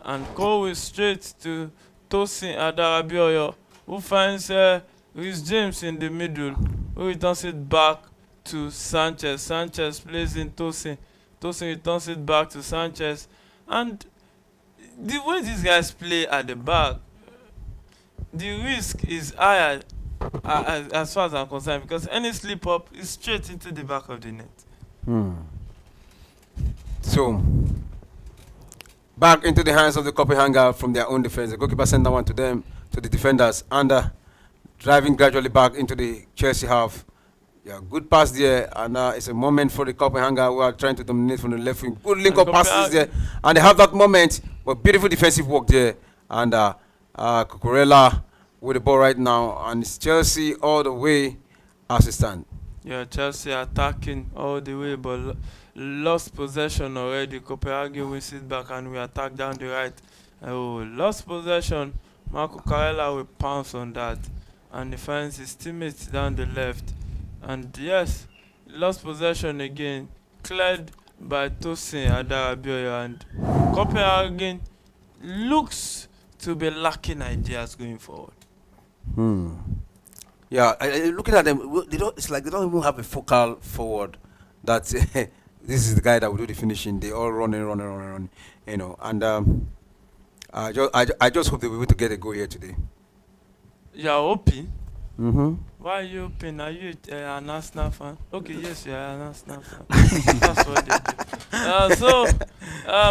And Colwell straight to Tosin Adarabioyo, who finds Rhys James in the middle, who returns it back to Sanchez. Sanchez plays in Tosin. Tosin returns it back to Sanchez. And the way these guys play at the back, the risk is higher as far as I'm concerned, because any slip up is straight into the back of the net. So, back into the hands of the Copenhagen from their own defense. The goalkeeper sent that one to them, to the defenders, and driving gradually back into the Chelsea half. Yeah, good pass there, and it's a moment for the Copenhagen who are trying to dominate from the left wing. Good link-up passes there, and they have that moment, but beautiful defensive work there. And Cucurella with the ball right now, and it's Chelsea all the way as it stands. Yeah, Chelsea attacking all the way, but lost possession already. Copenhagen will sit back and we attack down the right. Oh, lost possession. Marco Carella will pounce on that, and he finds his teammates down the left. And yes, lost possession again, cleared by Tosin Adarabioyo, and Copenhagen looks to be lacking ideas going forward. Yeah, looking at them, it's like they don't even have a focal forward that this is the guy that will do the finishing. They all running, And I just hope they will be able to get a goal here today. You are hoping? Why are you hoping? Are you an Arsenal fan? Okay, yes, you are an Arsenal fan. That's what they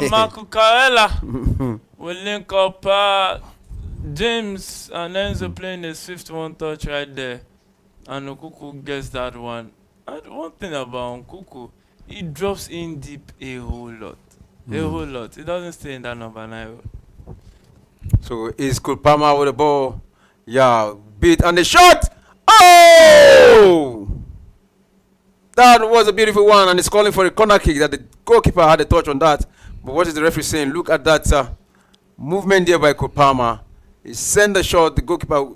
do. Marco Carella will link up James and Enzo playing a swift one touch right there. And Nkunku gets that one. And one thing about Nkunku, he drops in deep a whole lot. A whole lot. He doesn't stay in that number 9 role. So is Kulpama with the ball. Yeah, beat and the shot. Oh! That was a beautiful one, and it's calling for a corner kick. That the goalkeeper had a touch on that. But what is the referee saying? Look at that movement there by Kulpama. He sent the shot. The goalkeeper.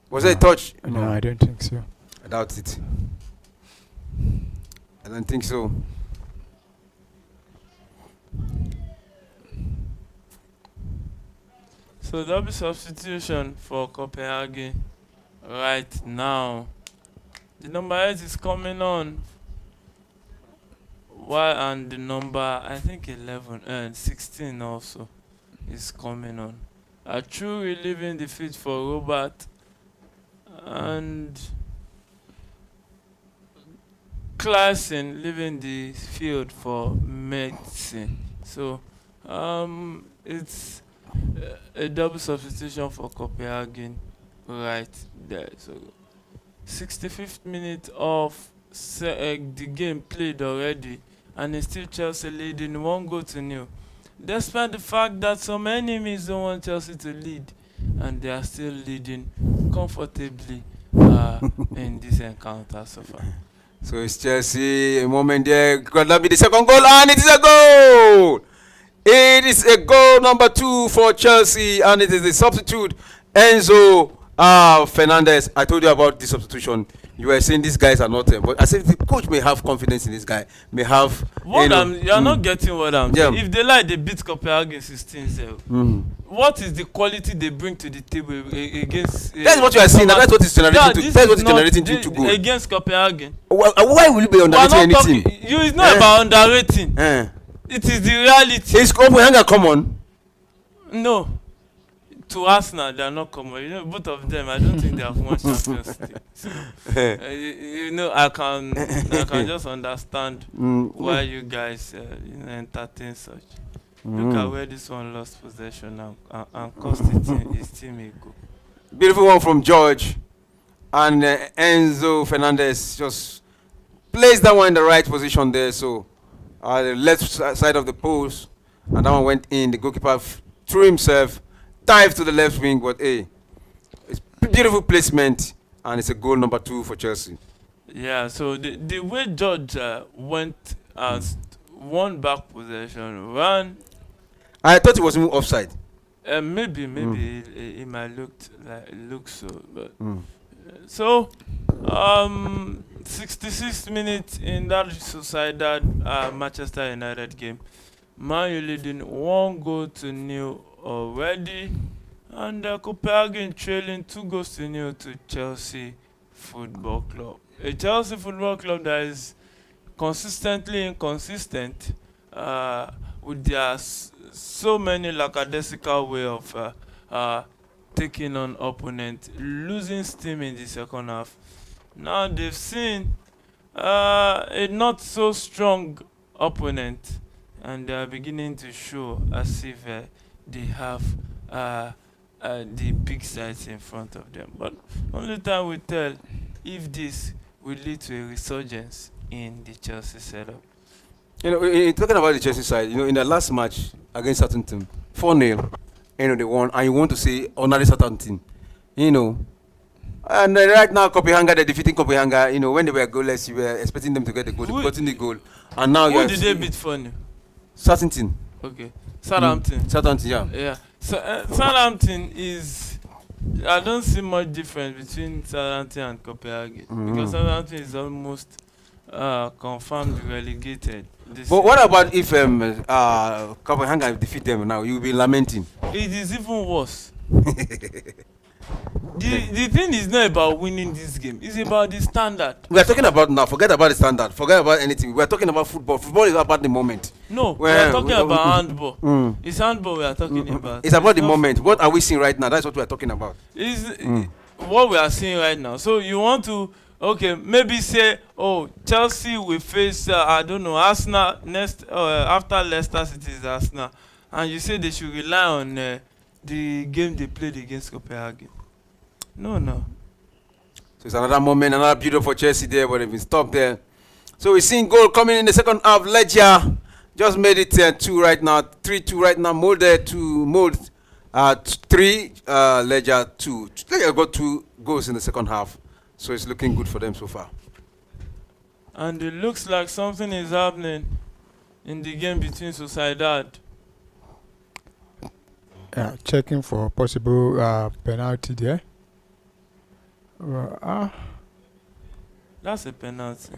Was there a touch? No, I don't think so. I doubt it. I don't think so. So there'll be substitution for Copenhagen right now. The number 8 is coming on. And the number, I think 11 and 16 also is coming on. True leaving the field for Robert, and Klassen leaving the field for Medicine. So it's a double substitution for Copenhagen right there. So 65th minute of the game played already, and it's still Chelsea leading 1-0. Despite the fact that some enemies don't want Chelsea to lead, and they are still leading comfortably in this encounter so far. So it's Chelsea, a moment there. Could that be the second goal? And it is a goal! It is a goal number 2 for Chelsea, and it is the substitute, Enzo Fernandez. I told you about the substitution. You were saying these guys are not them, but I said the coach may have confidence in this guy, may have. You are not getting what I'm saying. If they like, they beat Copenhagen 16-0. What is the quality they bring to the table against? That's what you are saying. That's what is generating. That's what is generating to go against Copenhagen. Why will you be underrating anything? You is not about underrating. It is the reality. Is Copenhagen common? No. To Arsenal, they are not common. You know, both of them, I don't think they have won Champions League. So, I can just understand why you guys entertain such. Look at where this one lost possession and cost his team a goal. Beautiful one from George. And Enzo Fernandez just placed that one in the right position there. So the left side of the post. And that one went in. The goalkeeper threw himself, dived to the left wing. But hey, it's beautiful placement. And it's a goal number 2 for Chelsea. Yeah, so the way George went as one back possession, ran. I thought it was offside. Maybe it might look so, but so 66 minutes in that Sociedad Manchester United game, Man U leading 1-0 already, and Copenhagen trailing 2-0 to Chelsea Football Club. A Chelsea Football Club that is consistently inconsistent with their so many lackadaisical way of taking on opponents, losing steam in the second half. Now they've seen a not so strong opponent, and they are beginning to show as if they have the big sides in front of them. But only time will tell if this will lead to a resurgence in the Chelsea setup. You know, talking about the Chelsea side, you know, in the last match against Southampton, 4-0, you know, they won, and you want to say another Southampton, you know. And right now, Copenhagen, they're defeating Copenhagen. You know, when they were goalless, you were expecting them to get the goal. They've gotten the goal. And now who did they beat for you? Southampton. Okay. Southampton. Southampton, yeah. Yeah. So Southampton is. I don't see much difference between Southampton and Copenhagen because Southampton is almost confirmed relegated. But what about if Copenhagen defeat them now? You'll be lamenting. It is even worse. The thing is not about winning this game. It's about the standard. We are talking about now. Forget about the standard. Forget about anything. We are talking about football. Football is about the moment. No, we are talking about handball. It's handball we are talking about. It's about the moment. What are we seeing right now? That's what we are talking about. What we are seeing right now. So you want to, okay, maybe say, oh, Chelsea will face, I don't know, Arsenal next, after Leicester City is Arsenal. And you say they should rely on the game they played against Copenhagen. No. So it's another moment, another beautiful for Chelsea there, but they've been stopped there. So we're seeing goal coming in the second half. Legia just made it 2 right now, 3-2 right now. Mold 3, Legia 2. Legia got 2 goals in the second half, so it's looking good for them so far. And it looks like something is happening in the game between Sociedad. Checking for possible penalty there. That's a penalty.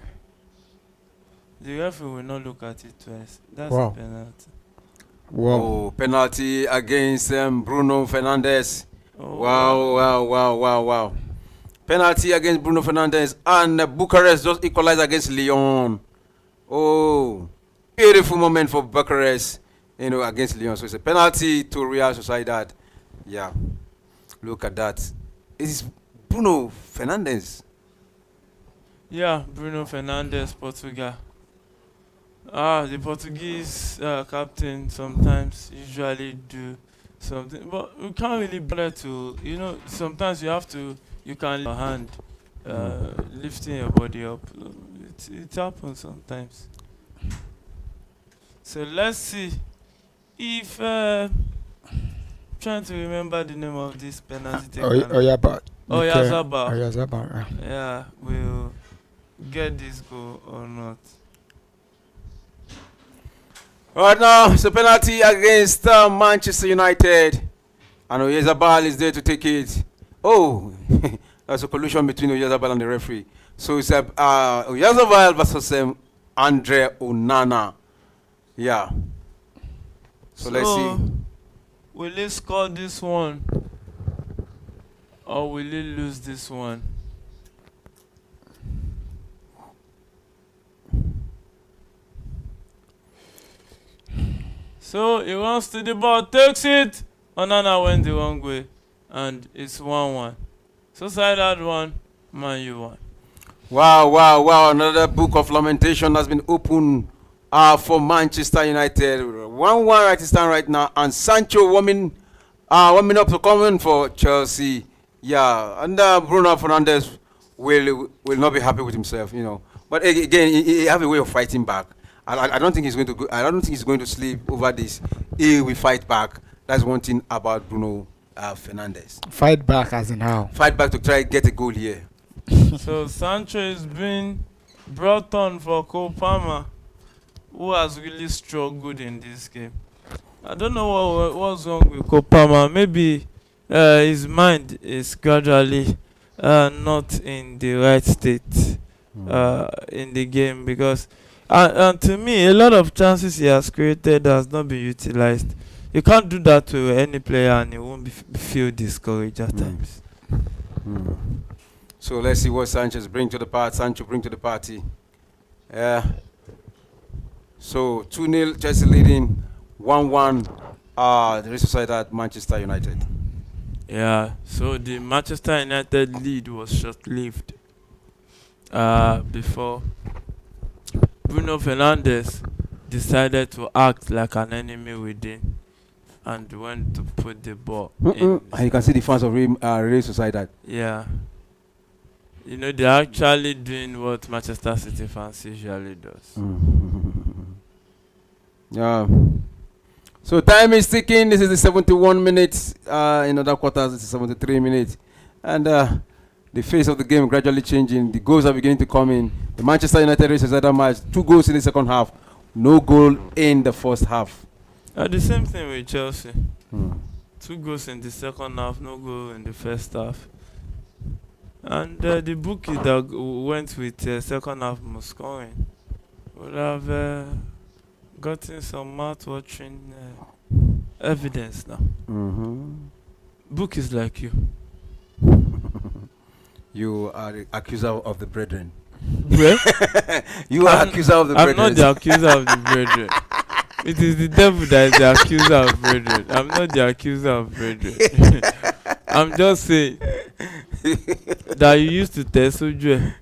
The referee will not look at it twice. That's Wow. a penalty. Wow. Oh, penalty against Bruno Fernandes. Oh, Wow. Penalty against Bruno Fernandes, and Bucharest just equalized against Lyon. Oh, beautiful moment for Bucharest, you know, against Lyon. So it's a penalty to Real Sociedad. Yeah, look at that. It's Bruno Fernandes. Yeah, Bruno Fernandes, Portugal. The Portuguese captain sometimes usually do something, but we can't really bother to, you know, sometimes you can your hand lifting your body up. It happens sometimes. So let's see if trying to remember the name of this penalty taker. Oyazabal. Yeah, we'll get this goal or not. Right now, it's a penalty against Manchester United, and Oyazabal is there to take it. Oh, there's a collision between Oyazabal and the referee. So it's Oyazabal versus Andre Onana. Yeah. So let's see. Will they score this one or will they lose this one? So he runs to the ball, takes it. Onana went the wrong way, and it's 1-1. So Sociedad 1, Man U 1. Wow. Another book of lamentation has been opened for Manchester United. 1-1 right to stand right now, and Sancho warming up to come in for Chelsea. Yeah, and Bruno Fernandes will not be happy with himself, you know. But again, he have a way of fighting back. I don't think he's going to go. I don't think he's going to sleep over this. He will fight back. That's one thing about Bruno Fernandes. Fight back as in how? Fight back to try get a goal here. So Sancho is being brought on for Cole Palmer, who has really struggled in this game. I don't know what's wrong with Cole Palmer. Maybe his mind is gradually not in the right state in the game, because and to me, a lot of chances he has created has not been utilized. You can't do that to any player and he won't feel discouraged at times. So let's see what Sancho bring to the party. Yeah. So 2-0 Chelsea leading, 1-1 the Real Sociedad Manchester United. Yeah, so the Manchester United lead was short-lived before Bruno Fernandes decided to act like an enemy within and went to put the ball in. And you can see the fans of Real Sociedad. Yeah. You know, they're actually doing what Manchester City fans usually does. Yeah. So time is ticking. This is the 71 minutes. In other quarters, it's 73 minutes. And the face of the game gradually changing. The goals are beginning to come in. The Manchester United Real Sociedad match, 2 goals in the second half. No goal in the first half. The same thing with Chelsea. 2 goals in the second half, no goal in the first half. And the bookie that went with second half most scoring would have gotten some mouth-watering evidence now. Bookies like you. You are the accuser of the brethren. Well, You are accuser of the I'm brethren. not the accuser of the brethren. It is the devil that is the accuser of brethren. I'm not the accuser of brethren. I'm just saying that you used to test Ojue.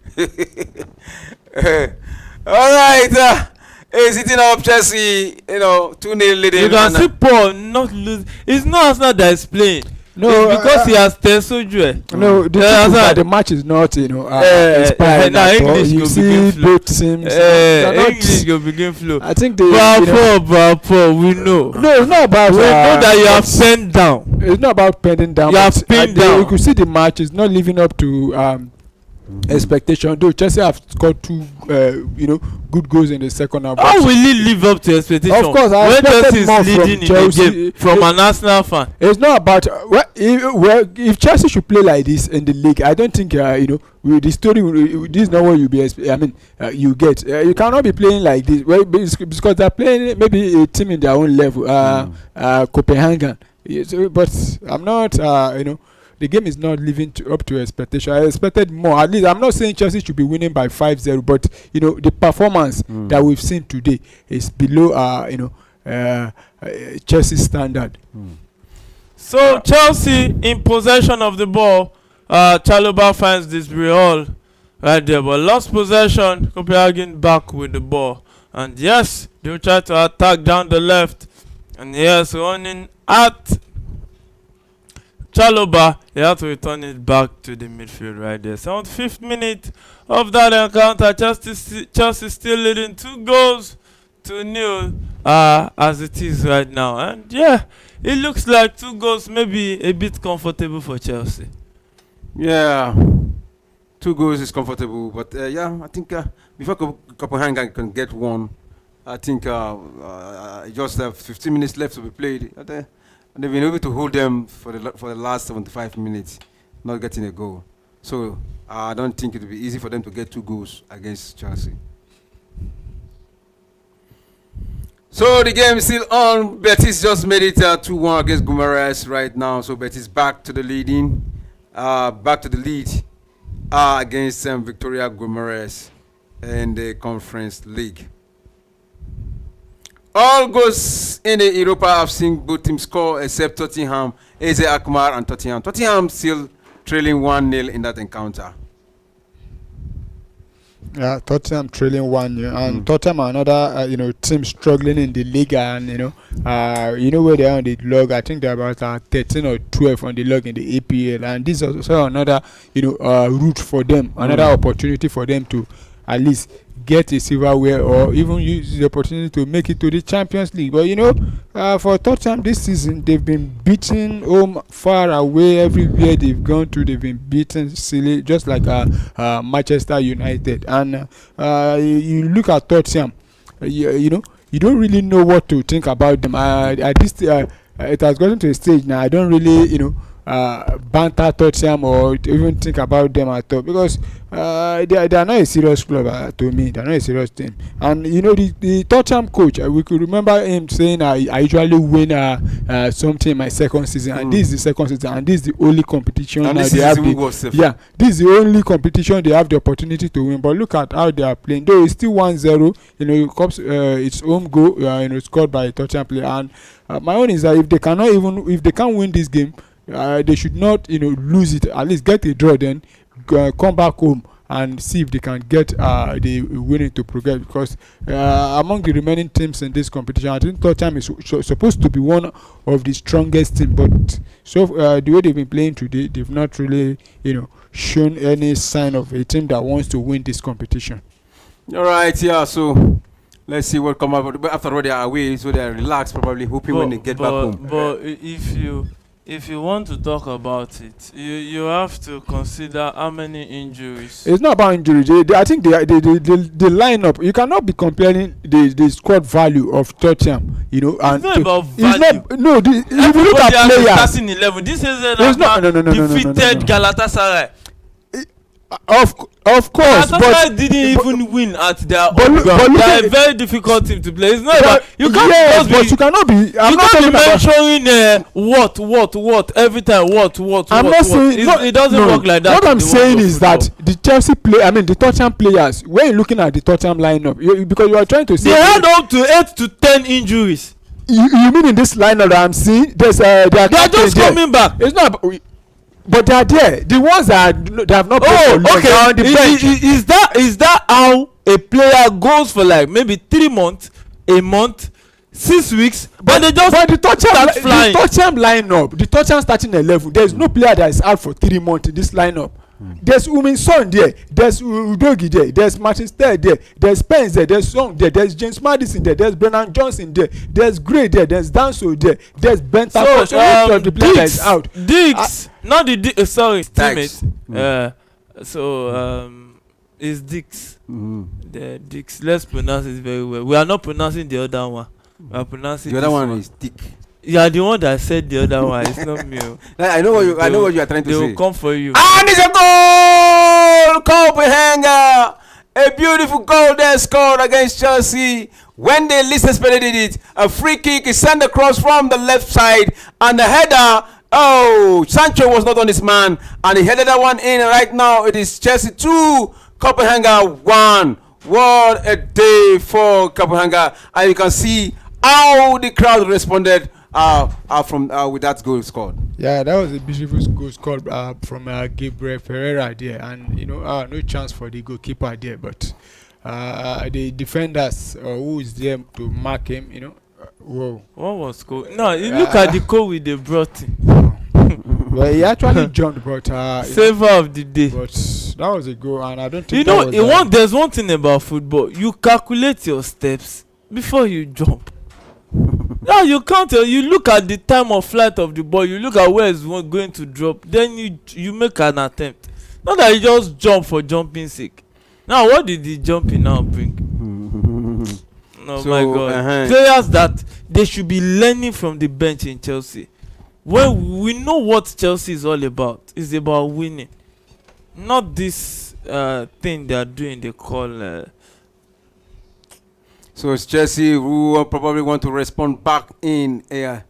All right. He's hitting up Chelsea, 2-0 leading. You can see Paul not lose. It's not Arsenal that is playing. No, it's because he has test Ojue. No, the match is not, inspired at all. You see both teams. English go begin flow. I think they. Paul, we know. No, it's not about. We know that you have penned down. It's not about pending down. You have pinned down. You could see the match is not living up to expectation. Though Chelsea have scored 2, good goals in the second half. How will he live up to expectation? Of course, I when Chelsea expected more is leading from Chelsea. in the game from an Arsenal fan. It's not about if Chelsea should play like this in the league, I don't think with the story. This is not what you be. You get. You cannot be playing like this. Well, because they're playing maybe a team in their own level. Copenhagen. But I'm not. The game is not living up to expectation. I expected more. At least I'm not saying Chelsea should be winning by 5-0, but the performance that we've seen today is below Chelsea's standard. So Chelsea in possession of the ball. Chalobah finds this Briol right there, but lost possession. Copenhagen back with the ball, and yes, they will try to attack down the left, and yes, running at Chalobah, he had to return it back to the midfield right there. 75th minute of that encounter. Chelsea still leading 2-0 as it is right now. And yeah, it looks like 2 goals maybe a bit comfortable for Chelsea. Yeah, 2 goals is comfortable. But I think before Copenhagen can get one, I think just have 15 minutes left to be played. And they've been able to hold them for the last 75 minutes, not getting a goal. So I don't think it will be easy for them to get 2 goals against Chelsea. So the game is still on. Betis just made it 2-1 against Guimaraes right now. So Betis back to the lead against Victoria Guimaraes in the Conference League. All goals in the Europa have seen both teams score except Tottenham, AZ Alkmaar and Tottenham. Tottenham still trailing 1-0 in that encounter. Yeah, Tottenham trailing 1-0, and Tottenham are another team struggling in the league, and where they are on the log. I think they're about 13 or 12 on the log in the APL, and this is also another route for them, another opportunity for them to at least get a silverware or even use the opportunity to make it to the Champions League. But for Tottenham this season, they've been beaten home, far away, everywhere they've gone to. They've been beaten silly, just like Manchester United. And you look at Tottenham, you don't really know what to think about them. At this, it has gotten to a stage now. I don't really, banter Tottenham or even think about them at all, because they are not a serious club to me. They are not a serious team. And the Tottenham coach, we could remember him saying, I usually win something in my second season, and this is the second season, and this is the only competition and this they have. This is the only competition they have the opportunity to win. But look at how they are playing. Though it's still 1-0, it's home goal, scored by a Tottenham player. And my own is that if they can't win this game, they should not lose it. At least get a draw, then come back home and see if they can get the winning to progress, because among the remaining teams in this competition, I think Tottenham is supposed to be one of the strongest teams, but the way they've been playing today, they've not really shown any sign of a team that wants to win this competition. All right, yeah, so let's see what come up. But after all, they are away, so they are relaxed, probably hoping when they get back home. But if you want to talk about it, you have to consider how many injuries. It's not about injuries. I think the lineup. You cannot be comparing the squad value of Tottenham. It's not about value. If you look at players, 11. This is defeated Galatasaray. Of course, Galatasaray didn't even win at their own ground. They are a very difficult team to play. It's not about you cannot be mentioning what every time what. I'm not saying it doesn't work like that. What I'm saying is that the Chelsea the Tottenham players, when you're looking at the Tottenham lineup, because you are trying to say they had up to 8 to 10 injuries. You mean in this lineup that I'm seeing, they are just coming back. It's not. But they are there. The ones that have not played on the bench. Is that how a player goes for like maybe 3 months, a month, 6 weeks, but they just the start flying? The Tottenham lineup, the Tottenham starting 11. There is no player that is out for 3 months in this lineup. There's Son there, there's Udogi there, there's Martin Stead there, there's Spence there, there's Song there, there's James Maddison there, there's Brennan Johnson there, there's Gray there, there's Danso there, there's Bentancur. So the player that is out. Dix, not the teammate. It's Dix. The Dix. Let's pronounce it very well. We are not pronouncing the other one. We are pronouncing the other one is Dick. You are the one that said the other one. It's not me. I know what you are trying to say. They will come for you. And it's a goal! Copenhagen! A beautiful goal there scored against Chelsea. When they least expected it, a free kick is sent across from the left side, and the header. Oh, Sancho was not on his man, and he headed that one in. Right now, it is Chelsea 2, Copenhagen 1. What a day for Copenhagen! And you can see how the crowd responded with that goal scored. Yeah, that was a beautiful goal scored from Gabriel Pereira there, and no chance for the goalkeeper there, but the defenders who is there to mark him, whoa. What was goal? No, you look at the goal with the brought in. Well, he actually jumped, but saver of the day. But that was a goal, and I don't think there's one thing about football. You calculate your steps before you jump. Now you count. You look at the time of flight of the ball. You look at where it's going to drop. Then you make an attempt. Not that you just jump for jumping sake. Now what did the jumping now bring? Oh my God! Players that they should be learning from the bench in Chelsea. When we know what Chelsea is all about, it's about winning, not this thing they are doing. They call. So it's Chelsea who will probably want to respond back in a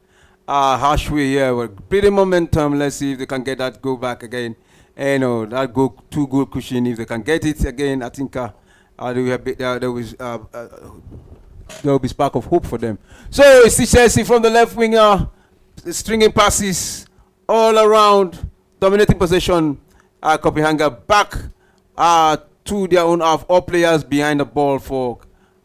harsh way here. With pretty momentum. Let's see if they can get that goal back again. That goal, 2-goal cushion. If they can get it again, I think there will be spark of hope for them. So it's Chelsea from the left winger, stringing passes all around, dominating possession. Copenhagen back to their own half. All players behind the ball for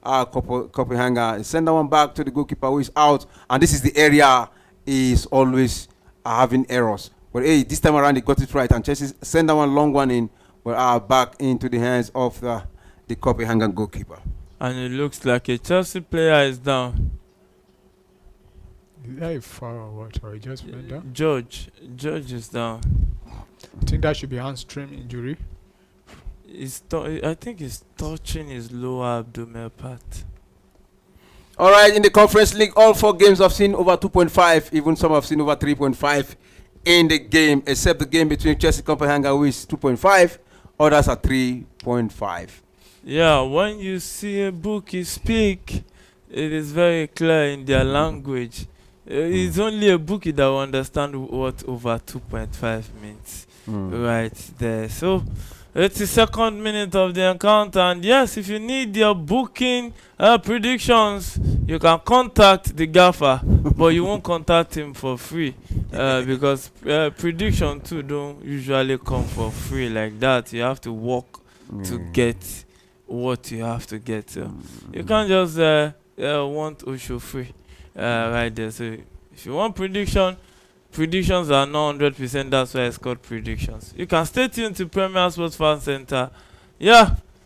Copenhagen. Send that one back to the goalkeeper who is out. And this is the area is always having errors. But hey, this time around they got it right. And Chelsea send that one long one in. But back into the hands of the Copenhagen goalkeeper. And it looks like a Chelsea player is down. Is that a foul or what? Or he just went down? George is down. I think that should be hamstring injury. I think he's touching his lower abdominal part. All right, in the Conference League, all 4 games I've seen over 2.5. Even some have seen over 3.5 in the game, except the game between Chelsea and Copenhagen, who is 2.5. Others are 3.5. Yeah, when you see a bookie speak, it is very clear in their language. It's only a bookie that will understand what over 2.5 means right there. So it's the second minute of the encounter, and yes, if you need your booking predictions, you can contact the gaffer, but you won't contact him for free because prediction too don't usually come for free like that. You have to work to get what you have to get. So you can't just want Osho free right there. So if you want predictions are not 100%. That's why it's called predictions. You can stay tuned to Premier Sports Fan Center,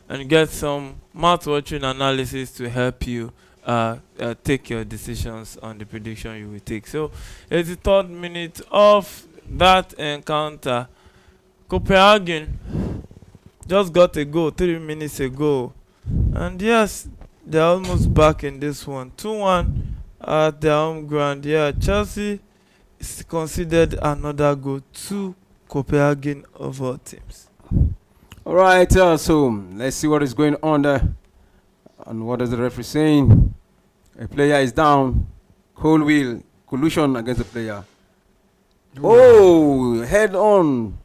and get some mouth-watering analysis to help you take your decisions on the prediction you will take. So it's the 3rd minute of that encounter. Copenhagen just got a goal 3 minutes ago, and yes, they're almost back in this one. 2-1 at their home ground. Yeah, Chelsea conceded another goal to Copenhagen of all teams. All right, so let's see what is going on there. And what is the referee saying? A player is down. Collusion against the player. Oh, head on.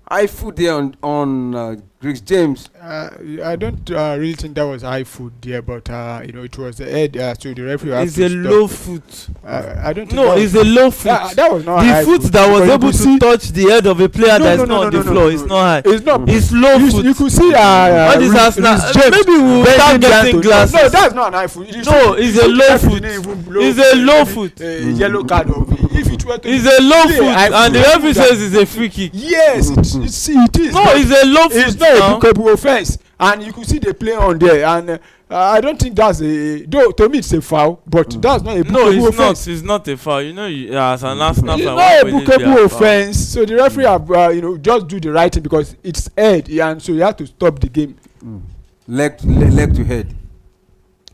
High foot there on Griggs James. I don't really think that was high foot there, but it was the head. So the referee has It's to a stop. low foot. I don't think No, that it's a low foot. that was not The high foot that was because you able could to see- touch the head of a player that is not on the floor is not high. It's not. It's low foot. You could see What is Arsenal? Maybe we'll start getting glasses. No, that's not an high foot. No, it's a low foot. It's a low foot. Yellow card. If it were to It's a low be foot, high and the foot, referee says it's a free kick. yes, it is. No, it's a low foot. It's not now. a bookable offense, and you could see the play on there, and I don't think that's though to me it's a foul, but that's not a bookable No, it's offense. not. It's not a foul. As an Arsenal It's fan, not a why will it be bookable a foul? offense. So the referee have just do the right thing because it's head, and so you have to stop the game. Leg to head.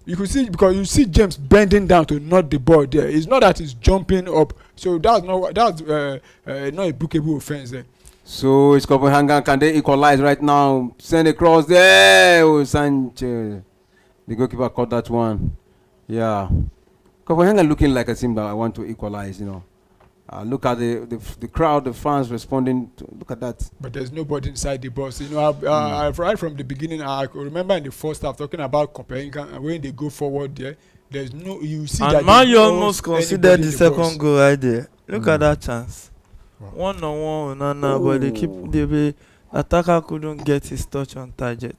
You could see because you see James bending down to knock the ball there. It's not that he's jumping up. So that's not a bookable offense there. So it's Copenhagen. Can they equalize right now? Send a cross there. Oh, Sanchez. The goalkeeper caught that one. Yeah. Copenhagen looking like a team that I want to equalize, Look at the crowd, the fans responding. Look at that. But there's nobody inside the box. I've right from the beginning. I could remember in the first half talking about Copenhagen and when they go forward there. There's no. You see that. And Man U there's almost anybody considered in the box. second goal right there. Look at that chance. Wow. 1-on-1 Onana, but the attacker couldn't get his touch on target.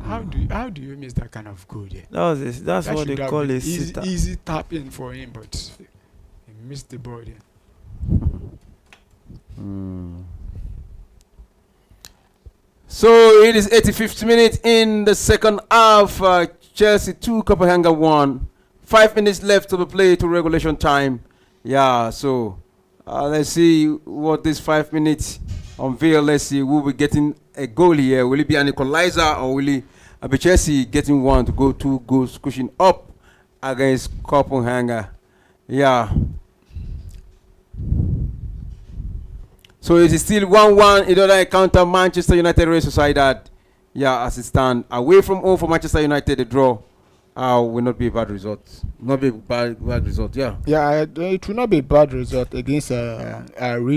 How do you miss that kind of goal there? That's That what they should have call been a sitter. easy tap in for him, but he missed the ball there. So it is 85th minute in the second half. Chelsea 2, Copenhagen 1. 5 minutes left to be played to regulation time. Yeah, so let's see what this 5 minutes unveil. Let's see who will be getting a goal here. Will it be an equalizer or will it be Chelsea getting one to go 2 goals pushing up against Copenhagen? Yeah. So it is still 1-1 in the other encounter. Manchester United Real Sociedad. Yeah, as it stands. Away from home for Manchester United, the draw will not be a bad result. Not be a bad result, yeah. Yeah, it will not be a bad result against Real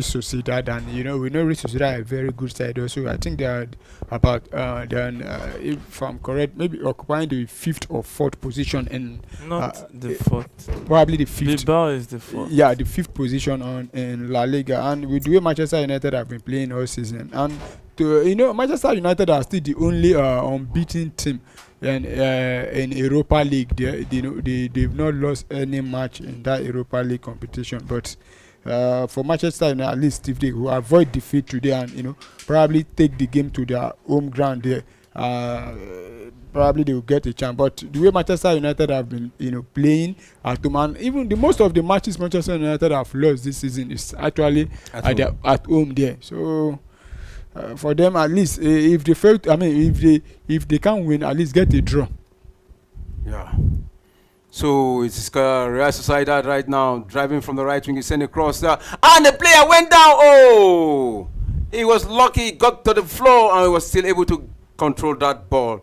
Sociedad, and we know Real Sociedad are a very good side also. I think they are about if I'm correct, maybe occupying the 5th or 4th position in Not the 4th. probably the 5th. Bilbao is the 4th. Yeah, the 5th position in La Liga, and with the way Manchester United have been playing all season, and Manchester United are still the only unbeaten team in Europa League. They've not lost any match in that Europa League competition. But for Manchester United, at least if they will avoid defeat today and probably take the game to their home ground there, probably they will get a chance. But the way Manchester United have been playing at home, and even the most of the matches Manchester United have lost this season is actually at home there. So for them, at least if they fail, if they can't win, at least get a draw. Yeah. So it's Real Sociedad right now, driving from the right wing, he sent across there, and the player went down. Oh, he was lucky, got to the floor, and he was still able to control that ball.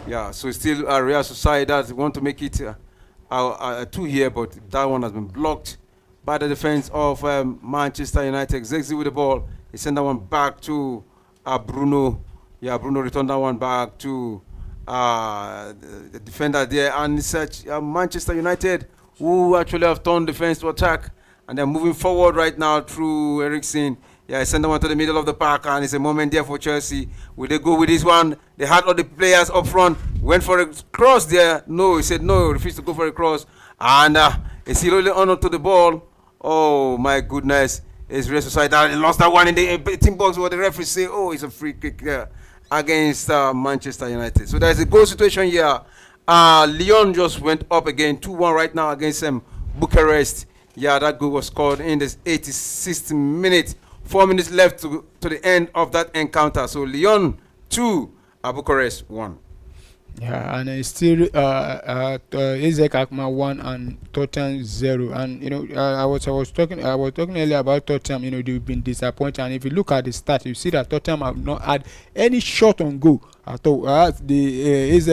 Yeah, so it's still Real Sociedad want to make it 2 here, but that one has been blocked by the defense of Manchester United. Zexi with the ball, he sent that one back to Bruno. Yeah, Bruno returned that one back to the defender there, and it's Manchester United who actually have turned defense to attack, and they're moving forward right now through Eriksen. Yeah, send them one to the middle of the park, and it's a moment there for Chelsea. Will they go with this one? They had all the players up front, went for a cross there. No, he said no, refused to go for a cross, and he's still only on to the ball. Oh my goodness, it's Real Sociedad. He lost that one in the team box where the referee say, oh, it's a free kick there against Manchester United. So there's a goal situation here. Lyon just went up again, 2-1 right now against Bucharest. Yeah, that goal was scored in the 86th minute. 4 minutes left to the end of that encounter. So Lyon 2, Bucharest 1. Yeah, and it's still Isaac Akma 1 and Tottenham 0. And I was talking earlier about Tottenham. They've been disappointed. And if you look at the stats, you see that Tottenham have not had any shot on goal at all. Isaac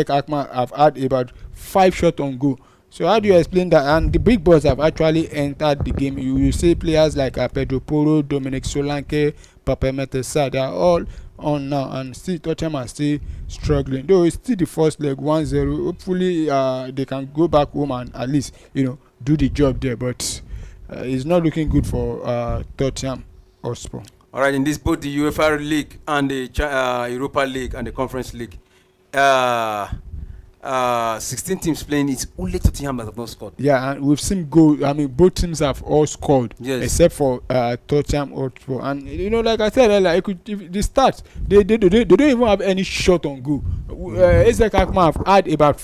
Akma have had about 5 shots on goal. So how do you explain that? And the big boys have actually entered the game. You see players like Pedro Porro, Dominic Solanke, Pape Metesa, they are all on now, and still Tottenham are still struggling. Though it's still the first leg 1-0. Hopefully they can go back home and at least do the job there. But it's not looking good for Tottenham Hotspur. All right, in this both the UEFA League and the Europa League and the Conference League, 16 teams playing, it's only Tottenham that have not scored. Yeah, and we've seen goal. Both teams have all scored, yes, except for Tottenham Hotspur. And like I said earlier, if the stats, they don't even have any shot on goal. Isaac Akma have had about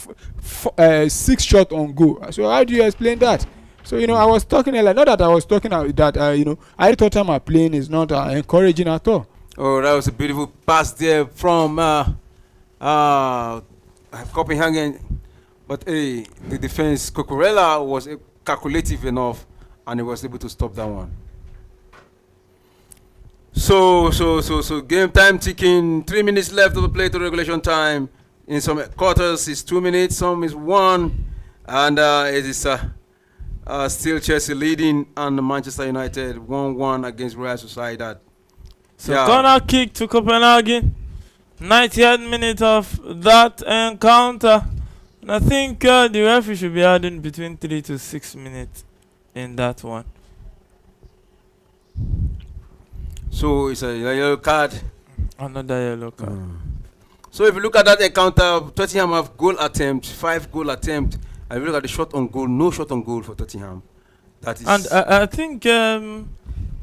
6 shots on goal. So how do you explain that? So I was talking earlier, not that I was talking that I Tottenham are playing is not encouraging at all. Oh, that was a beautiful pass there from Copenhagen, but the defense, Cucurella, was calculative enough, and he was able to stop that one. So game time ticking. 3 minutes left of the play to regulation time. In some quarters, it's 2 minutes. Some is 1, and it is still Chelsea leading, and Manchester United 1-1 against Real Sociedad. So corner kick to Copenhagen. 90th minute of that encounter. And I think the referee should be adding between 3 to 6 minutes in that one. So it's a yellow card. Another yellow card. So if you look at that encounter, Tottenham have goal attempt, 5 goal attempt. And if you look at the shot on goal, no shot on goal for Tottenham. That is. And I think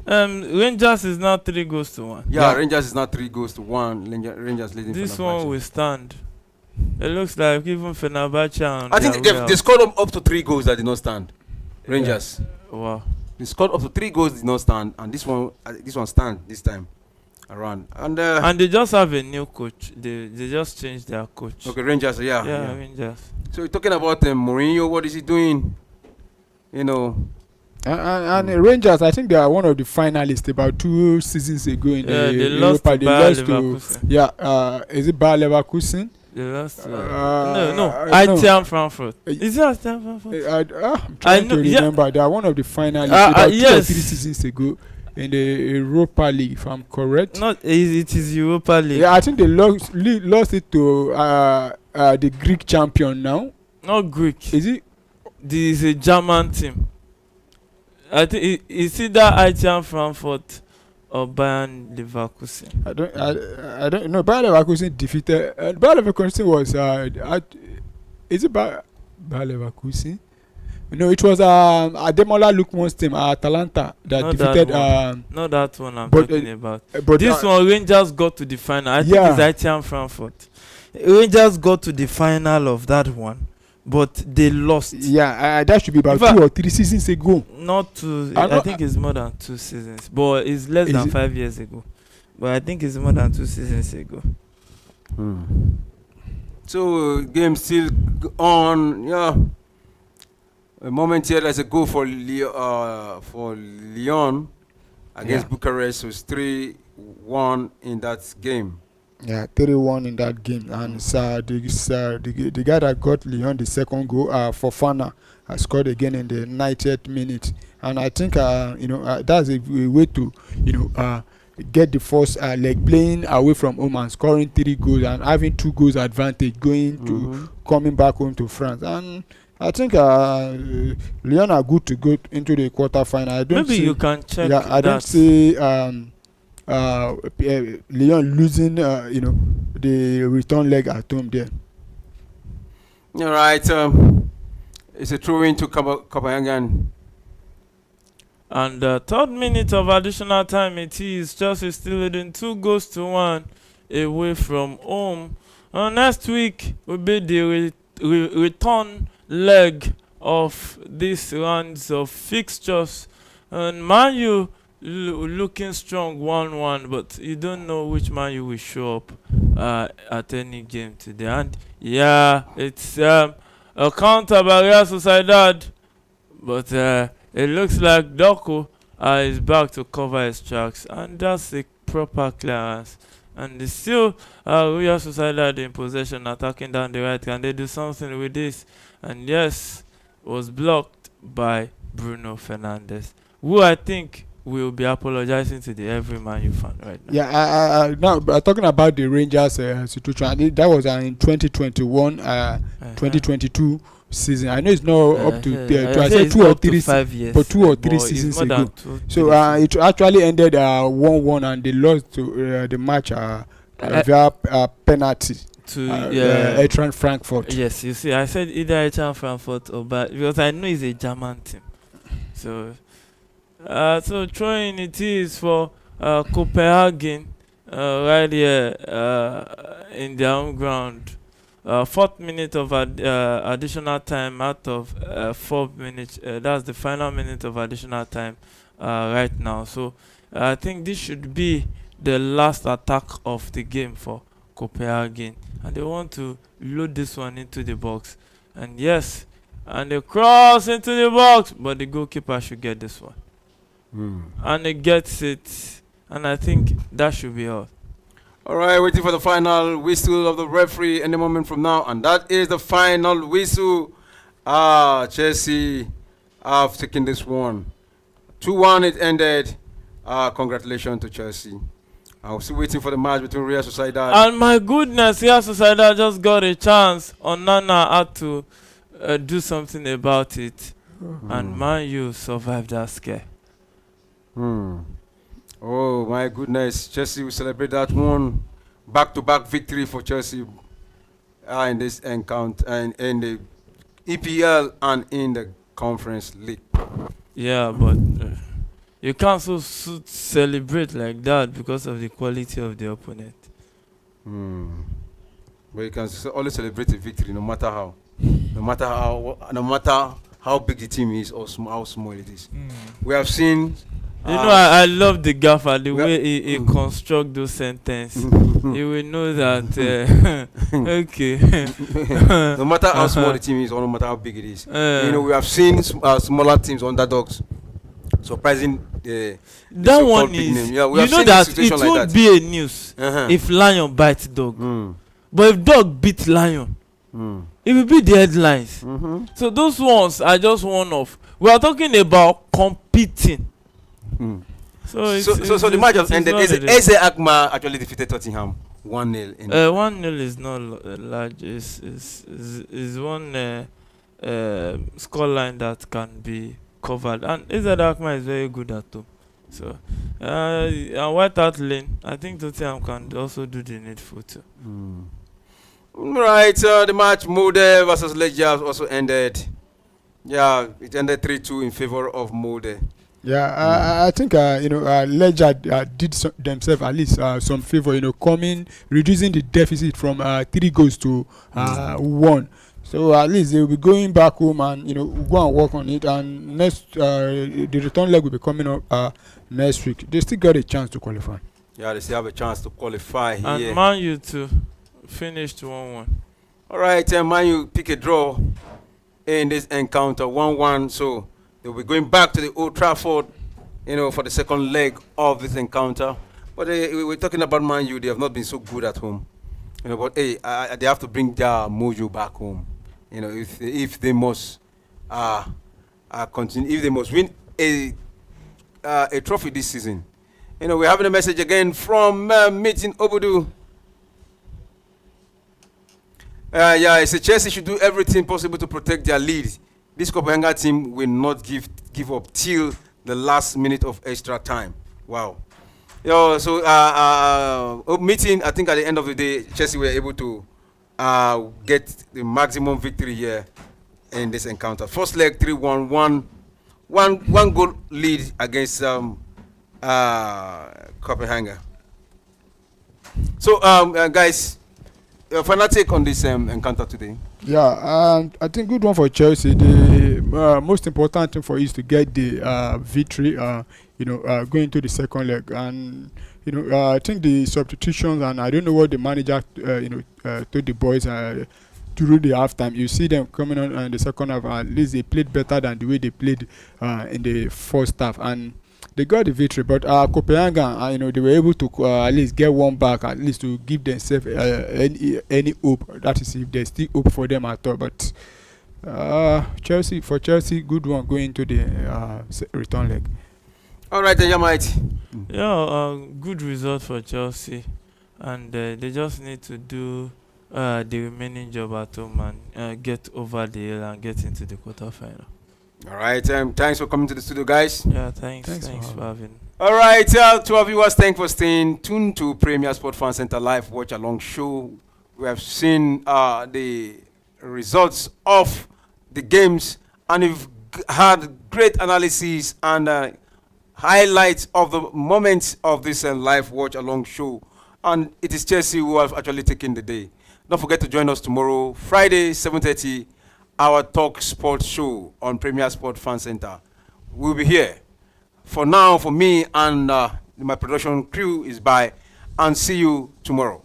Rangers is now 3-1. Yeah, Rangers is now 3-1. Rangers leading. This one will stand. It looks like even Fenerbahce. I think they scored up to 3 goals that did not stand. Rangers. Yeah. Wow. They scored up to 3 goals did not stand, and this one stand this time around. And they just have a new coach. They just changed their coach. Okay, Rangers. Yeah. Rangers. So we're talking about Mourinho. What is he doing? And Rangers, I think they are one of the finalists about 2 seasons ago in the Europa. They lost to is it Bayer Leverkusen? They lost to ITM Frankfurt. Is it ITM Frankfurt? I'm trying to remember. They are one of the finalists about 2 or 3 seasons ago in the Europa League, if I'm correct. It is Europa League. Yeah, I think they lost it to the Greek champion now. Not Greek. Is it? This is a German team. I think it's either ITM Frankfurt or Bayern Leverkusen? I don't know. Bayer Leverkusen defeated. Bayer Leverkusen was. Is it Bayer Leverkusen? No, it was Ademola Lookman's team, Atalanta, that Not defeated. that one. Not that one I'm but, talking about. But This one, Rangers got to the final. I think Yeah. it's Eintracht Frankfurt. Rangers got to the final of that one, but they lost. Yeah, that should be about In fact- 2 or 3 seasons ago. Not two. I I know- think it's more than 2 seasons, but it's less Is than it? 5 years ago. But I think it's more than 2 seasons ago. So game still on. Yeah. A moment here, there's a goal for Lyon against Yeah. Bucharest. So it's 3-1 in that game. Yeah, 3-1 in that game, and the guy that got Lyon the second goal, Fofana, scored again in the 90th minute, and I think that's a way to get the first leg, playing away from home and scoring 3 goals and having 2 goals advantage going to coming back home to France. And I think Lyon are good to go into the quarterfinal. I don't Maybe see, you can check. yeah, I don't that. see Lyon losing the return leg at home there. All right. It's a throw into Copenhagen. And the 3rd minute of additional time, it is Chelsea still leading 2-1 away from home. Next week will be the return leg of these rounds of fixtures. And Man U looking strong 1-1, but you don't know which Man U will show up at any game today. And yeah, it's a counter by Real Sociedad, but it looks like Doku is back to cover his tracks, and that's a proper clearance. And it's still Real Sociedad in possession, attacking down the right. Can they do something with this? And yes, was blocked by Bruno Fernandes, who I think will be apologizing to the every Man U fan right now. Yeah, now talking about the Rangers situation, that was in 2021, 2022 season. I know it's not up to I said 2 or 3 5 years, but 2 or 3 but seasons it's more than ago. 2, So it actually ended 1-1, and they lost to the match via penalty to Eintracht Frankfurt. Yes, you see, I said either Eintracht Frankfurt or because I know it's a German team. So throwing it is for Copenhagen right here in their own ground. 4th minute of additional time out of 4 minutes. That's the final minute of additional time right now. So I think this should be the last attack of the game for Copenhagen, and they want to load this one into the box. And yes, and they cross into the box, but the goalkeeper should get this one. And he gets it, and I think that should be all. All right, waiting for the final whistle of the referee any moment from now, and that is the final whistle. Chelsea have taken this one. 2-1 it ended. Congratulations to Chelsea. I'm still waiting for the match between Real Sociedad. And my goodness, Real Sociedad just got a chance. Onana had to do something about it, and Man U survived that scare. Oh my goodness, Chelsea will celebrate that one. Back-to-back victory for Chelsea in this encounter and in the EPL and in the Conference League. Yeah, but you can't so celebrate like that because of the quality of the opponent. But you can always celebrate a victory, no matter how big the team is or how small it is. We have seen. You know, I love the gaffer, the way he construct those sentences. You will know that, okay. No matter how small the team is or no matter how big it is. We have seen smaller teams, underdogs, surprising. That one is, yeah, we you know that it won't be a news if lion bites dog. But if dog beats lion, it will be the headlines. So those ones are just one of. We are talking about competing. So the match has ended. Eze Agma actually defeated Tottenham 1-0. 1-0 is not large. Is one scoreline that can be covered. And Eze Agma is very good at home. So, and White Hart Lane, I think Tottenham can also do the needful too. Right, the match Molde versus Legia also ended. Yeah, it ended 3-2 in favor of Molde. Yeah, I think Ledger did themselves at least some favor. Reducing the deficit from 3 goals to 1. So at least they will be going back home and go and work on it. And next, the return leg will be coming up next week. They still got a chance to qualify. Yeah, they still have a chance to qualify here. And Man U too finished 1-1. All right, Man U pick a draw in this encounter, 1-1. So they'll be going back to the Old Trafford, for the second leg of this encounter. But we're talking about Man U. They have not been so good at home, But hey, they have to bring their mojo back home, if they must continue, if they must win a trophy this season. We're having a message again from Meeting Obudu. It's a Chelsea should do everything possible to protect their lead. This Copenhagen team will not give up till the last minute of extra time. Wow. Meeting, I think at the end of the day, Chelsea were able to get the maximum victory here in this encounter. First leg 3-1, one goal lead against Copenhagen. So, guys, final take on this encounter today. Yeah, I think good one for Chelsea. The most important thing for you is to get the victory. Going to the second leg, and I think the substitutions, and I don't know what the manager told the boys during the halftime. You see them coming on in the second half. At least they played better than the way they played in the first half, and they got the victory. But Copenhagen, they were able to at least get one back, at least to give themselves any hope. That is, if there's still hope for them at all. But Chelsea, good one going into the return leg. All right, then, Yamite. Yeah, good result for Chelsea, and they just need to do the remaining job at home and get over the hill and get into the quarterfinal. All right, thanks for coming to the studio, guys. Yeah, thanks for having. All right, to our viewers, thanks for staying tuned to Premier Sport Fan Center Live Watch Along Show. We have seen the results of the games, and we've had great analysis and highlights of the moments of this live watch along show, and it is Chelsea who have actually taken the day. Don't forget to join us tomorrow, Friday, 7:30, our Talk Sports show on Premier Sport Fan Center. We'll be here. For now, for me and my production crew is bye, and see you tomorrow.